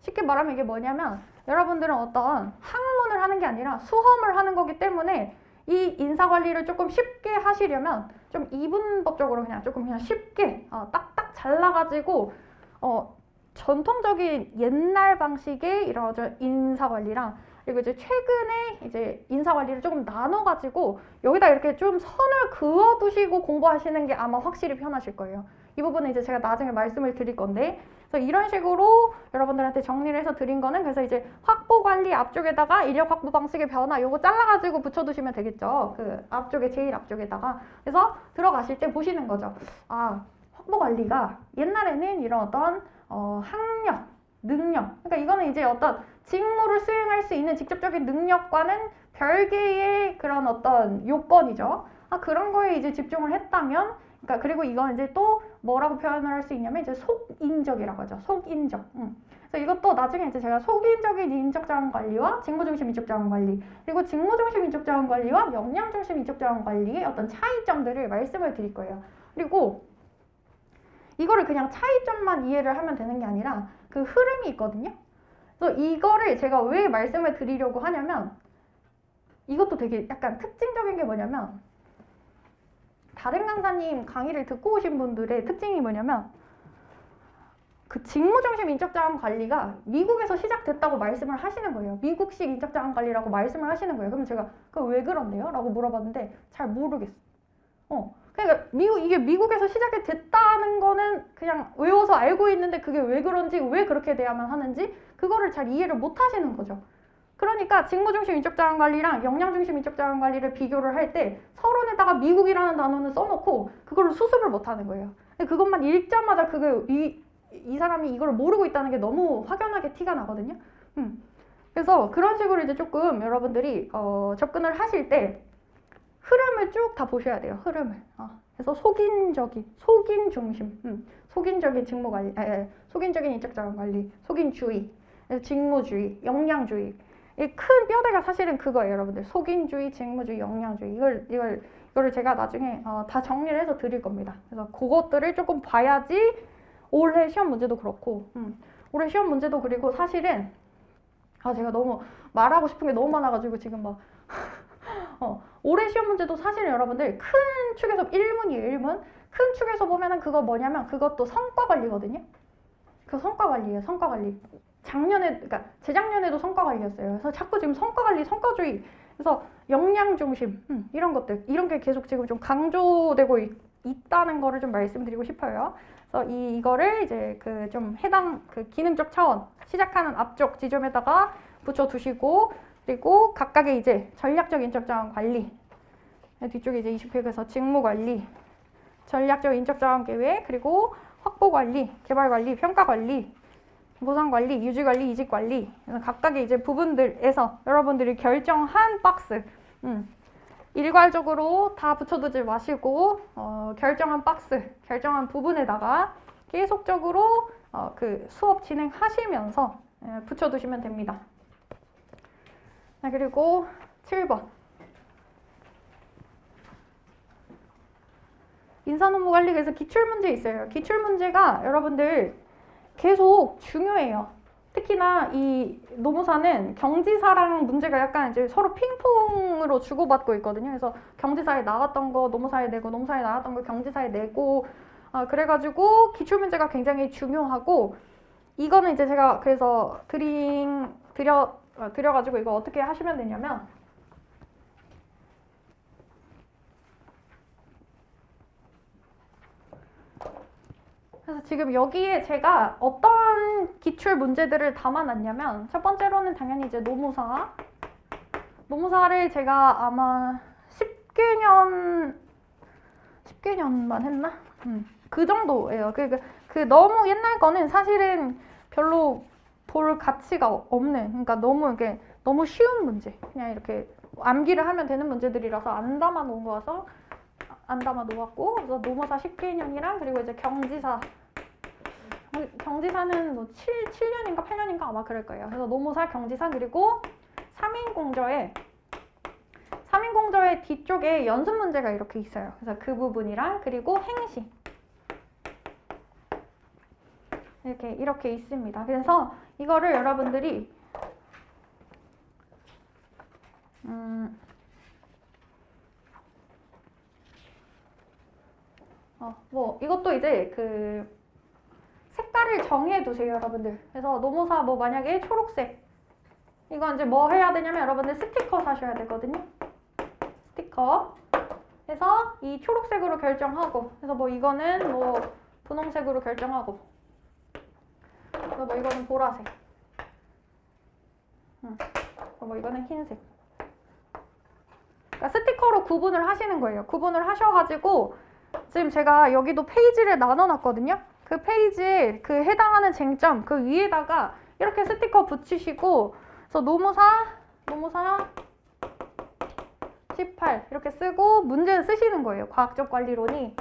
쉽게 말하면 이게 뭐냐면 여러분들은 어떤 학문을 하는 게 아니라 수험을 하는 거기 때문에 이 인사관리를 조금 쉽게 하시려면 좀 이분법적으로 그냥 조금 그냥 쉽게 딱딱 잘라가지고 전통적인 옛날 방식의 이런 인사관리랑 그리고 이제 최근에 이제 인사관리를 조금 나눠가지고 여기다 이렇게 좀 선을 그어두시고 공부하시는 게 아마 확실히 편하실 거예요. 이 부분은 이제 제가 나중에 말씀을 드릴 건데, 그래서 이런 식으로 여러분들한테 정리를 해서 드린 거는, 그래서 이제 확보관리 앞쪽에다가 인력 확보 방식의 변화 요거 잘라가지고 붙여두시면 되겠죠. 그 앞쪽에 제일 앞쪽에다가. 그래서 들어가실 때 보시는 거죠. 아, 확보관리가 옛날에는 이런 어떤 학력, 능력, 그러니까 이거는 이제 어떤 직무를 수행할 수 있는 직접적인 능력과는 별개의 그런 어떤 요건이죠. 그런 거에 이제 집중을 했다면, 그러니까 그리고 이건 이제 또 뭐라고 표현을 할 수 있냐면 이제 속인적이라고 하죠. 속인적. 그래서 이것도 나중에 이제 제가 속인적인 인적자원 관리와 직무중심 인적자원 관리, 그리고 직무중심 인적자원 관리와 역량중심 인적자원 관리의 어떤 차이점들을 말씀을 드릴 거예요. 그리고 이거를 그냥 차이점만 이해를 하면 되는 게 아니라 그 흐름이 있거든요. 그래서 이거를 제가 왜 말씀을 드리려고 하냐면, 이것도 되게 약간 특징적인 게 뭐냐면, 다른 강사님 강의를 듣고 오신 분들의 특징이 뭐냐면 그 직무중심 인적자원 관리가 미국에서 시작됐다고 말씀을 하시는 거예요. 미국식 인적자원 관리라고 말씀을 하시는 거예요. 그럼 제가 그 왜 그런데요? 라고 물어봤는데 잘 모르겠어. 그러니까 이게 미국에서 시작이 됐다는 거는 그냥 외워서 알고 있는데 그게 왜 그런지, 왜 그렇게 돼야만 하는지 그거를 잘 이해를 못 하시는 거죠. 그러니까 직무중심 인적자원 관리랑 역량중심 인적자원 관리를 비교를 할 때 서론에다가 미국이라는 단어는 써놓고 그거를 수습을 못 하는 거예요. 그것만 읽자마자 이 사람이 이걸 모르고 있다는 게 너무 확연하게 티가 나거든요. 그래서 그런 식으로 이제 조금 여러분들이 접근을 하실 때 흐름을 쭉 다 보셔야 돼요. 흐름을. 그래서 속인 중심, 속인적인 직무 관리, 속인적인 인적자원 관리, 속인주의, 직무주의, 역량주의. 이 큰 뼈대가 사실은 그거예요, 여러분들. 속인주의, 직무주의, 역량주의. 이거를 제가 나중에 다 정리를 해서 드릴 겁니다. 그래서 그것들을 조금 봐야지 올해 시험 문제도 그렇고, 올해 시험 문제도 그리고 사실은 제가 너무 말하고 싶은 게 너무 많아가지고 지금 막 올해 시험 문제도 사실은 여러분들 큰 축에서 1문이에요, 1문. 큰 축에서 보면은 그거 뭐냐면 그것도 성과 관리거든요. 그 성과 관리예요, 성과 관리. 그러니까 재작년에도 성과 관리였어요. 그래서 자꾸 지금 성과 관리, 성과주의. 그래서 역량 중심, 이런 것들, 이런 게 계속 지금 좀 강조되고 있다는 거를 좀 말씀드리고 싶어요. 그래서 이거를 이제 그 좀 해당 그 기능적 차원 시작하는 앞쪽 지점에다가 붙여두시고, 그리고 각각의 이제 전략적 인적자원 관리, 뒤쪽에 이제 20회에서 직무 관리, 전략적 인적자원 계획, 그리고 확보 관리, 개발 관리, 평가 관리, 보상 관리, 유지 관리, 이직 관리, 각각의 이제 부분들에서 여러분들이 결정한 박스, 일괄적으로 다 붙여두지 마시고 결정한 박스, 결정한 부분에다가 계속적으로 그 수업 진행하시면서 붙여두시면 됩니다. 그리고 7번. 인사노무 관리에서 기출문제 있어요. 기출문제가 여러분들 계속 중요해요. 특히나 이 노무사는 경지사랑 문제가 약간 이제 서로 핑퐁으로 주고받고 있거든요. 그래서 경지사에 나왔던 거 노무사에 내고, 노무사에 나왔던 거 경지사에 내고, 그래가지고 기출문제가 굉장히 중요하고, 이거는 이제 제가 그래서 드려가지고 이거 어떻게 하시면 되냐면, 그래서 지금 여기에 제가 어떤 기출 문제들을 담아놨냐면, 첫 번째로는 당연히 이제 노무사를 제가 아마 10개년만 했나? 그 정도예요. 그 너무 옛날 거는 사실은 별로 볼 가치가 없는, 그러니까 너무 쉬운 문제, 그냥 이렇게 암기를 하면 되는 문제들이라서 안 담아 놓았고, 그래서 노무사 10개년이랑 그리고 이제 경지사는 뭐 7년인가 8년인가 아마 그럴 거예요. 그래서 노무사, 경지사, 그리고 3인공저의 뒤쪽에 연습 문제가 이렇게 있어요. 그래서 그 부분이랑 그리고 행시 이렇게 있습니다. 그래서 이거를 여러분들이 이것도 이제 그 색깔을 정해 두세요, 여러분들. 그래서 노무사 뭐 만약에 초록색, 이건 이제 뭐 해야 되냐면 여러분들 스티커 사셔야 되거든요. 스티커 해서 이 초록색으로 결정하고, 그래서 뭐 이거는 뭐 분홍색으로 결정하고, 그래서 뭐 이거는 보라색, 뭐 이거는 흰색. 그러니까 스티커로 구분을 하시는 거예요. 구분을 하셔가지고 지금 제가 여기도 페이지를 나눠놨거든요. 그 페이지에 그 해당하는 쟁점 그 위에다가 이렇게 스티커 붙이시고, 그래서 노무사 18 이렇게 쓰고 문제는 쓰시는 거예요. 과학적 관리론이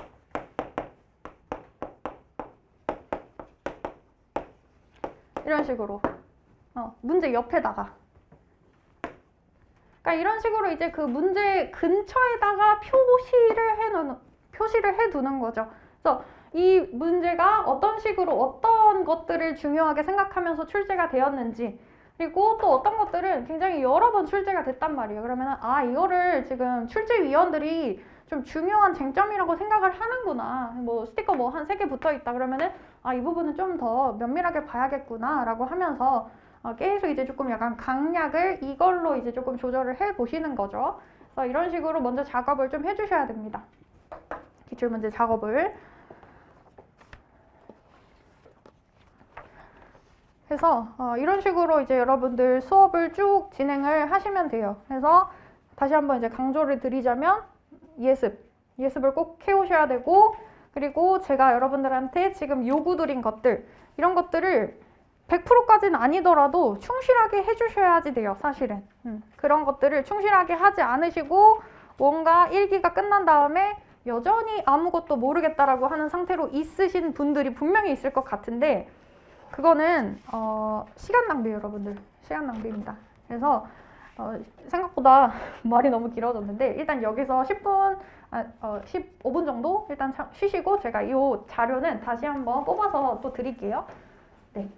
이런 식으로 문제 옆에다가, 그러니까 이런 식으로 이제 그 문제 근처에다가 표시를 해두는 거죠. 그래서 이 문제가 어떤 식으로 어떤 것들을 중요하게 생각하면서 출제가 되었는지, 그리고 또 어떤 것들은 굉장히 여러 번 출제가 됐단 말이에요. 그러면 이거를 지금 출제위원들이 좀 중요한 쟁점이라고 생각을 하는구나. 뭐 스티커 뭐 한 3개 붙어 있다 그러면은 아, 이 부분은 좀 더 면밀하게 봐야겠구나 라고 하면서 계속 이제 조금 약간 강약을 이걸로 이제 조금 조절을 해 보시는 거죠. 그래서 이런 식으로 먼저 작업을 좀 해주셔야 됩니다. 기출문제 작업을. 그래서 이런 식으로 이제 여러분들 수업을 쭉 진행을 하시면 돼요. 그래서 다시 한번 이제 강조를 드리자면 예습을 꼭 해오셔야 되고, 그리고 제가 여러분들한테 지금 요구드린 것들, 이런 것들을 100%까지는 아니더라도 충실하게 해주셔야지 돼요, 사실은. 그런 것들을 충실하게 하지 않으시고 뭔가 1기가 끝난 다음에 여전히 아무것도 모르겠다라고 하는 상태로 있으신 분들이 분명히 있을 것 같은데, 그거는 시간 낭비예요, 여러분들. 시간 낭비입니다. 그래서 생각보다 말이 너무 길어졌는데 일단 여기서 15분 정도 일단 쉬시고 제가 이 자료는 다시 한번 뽑아서 또 드릴게요. 네.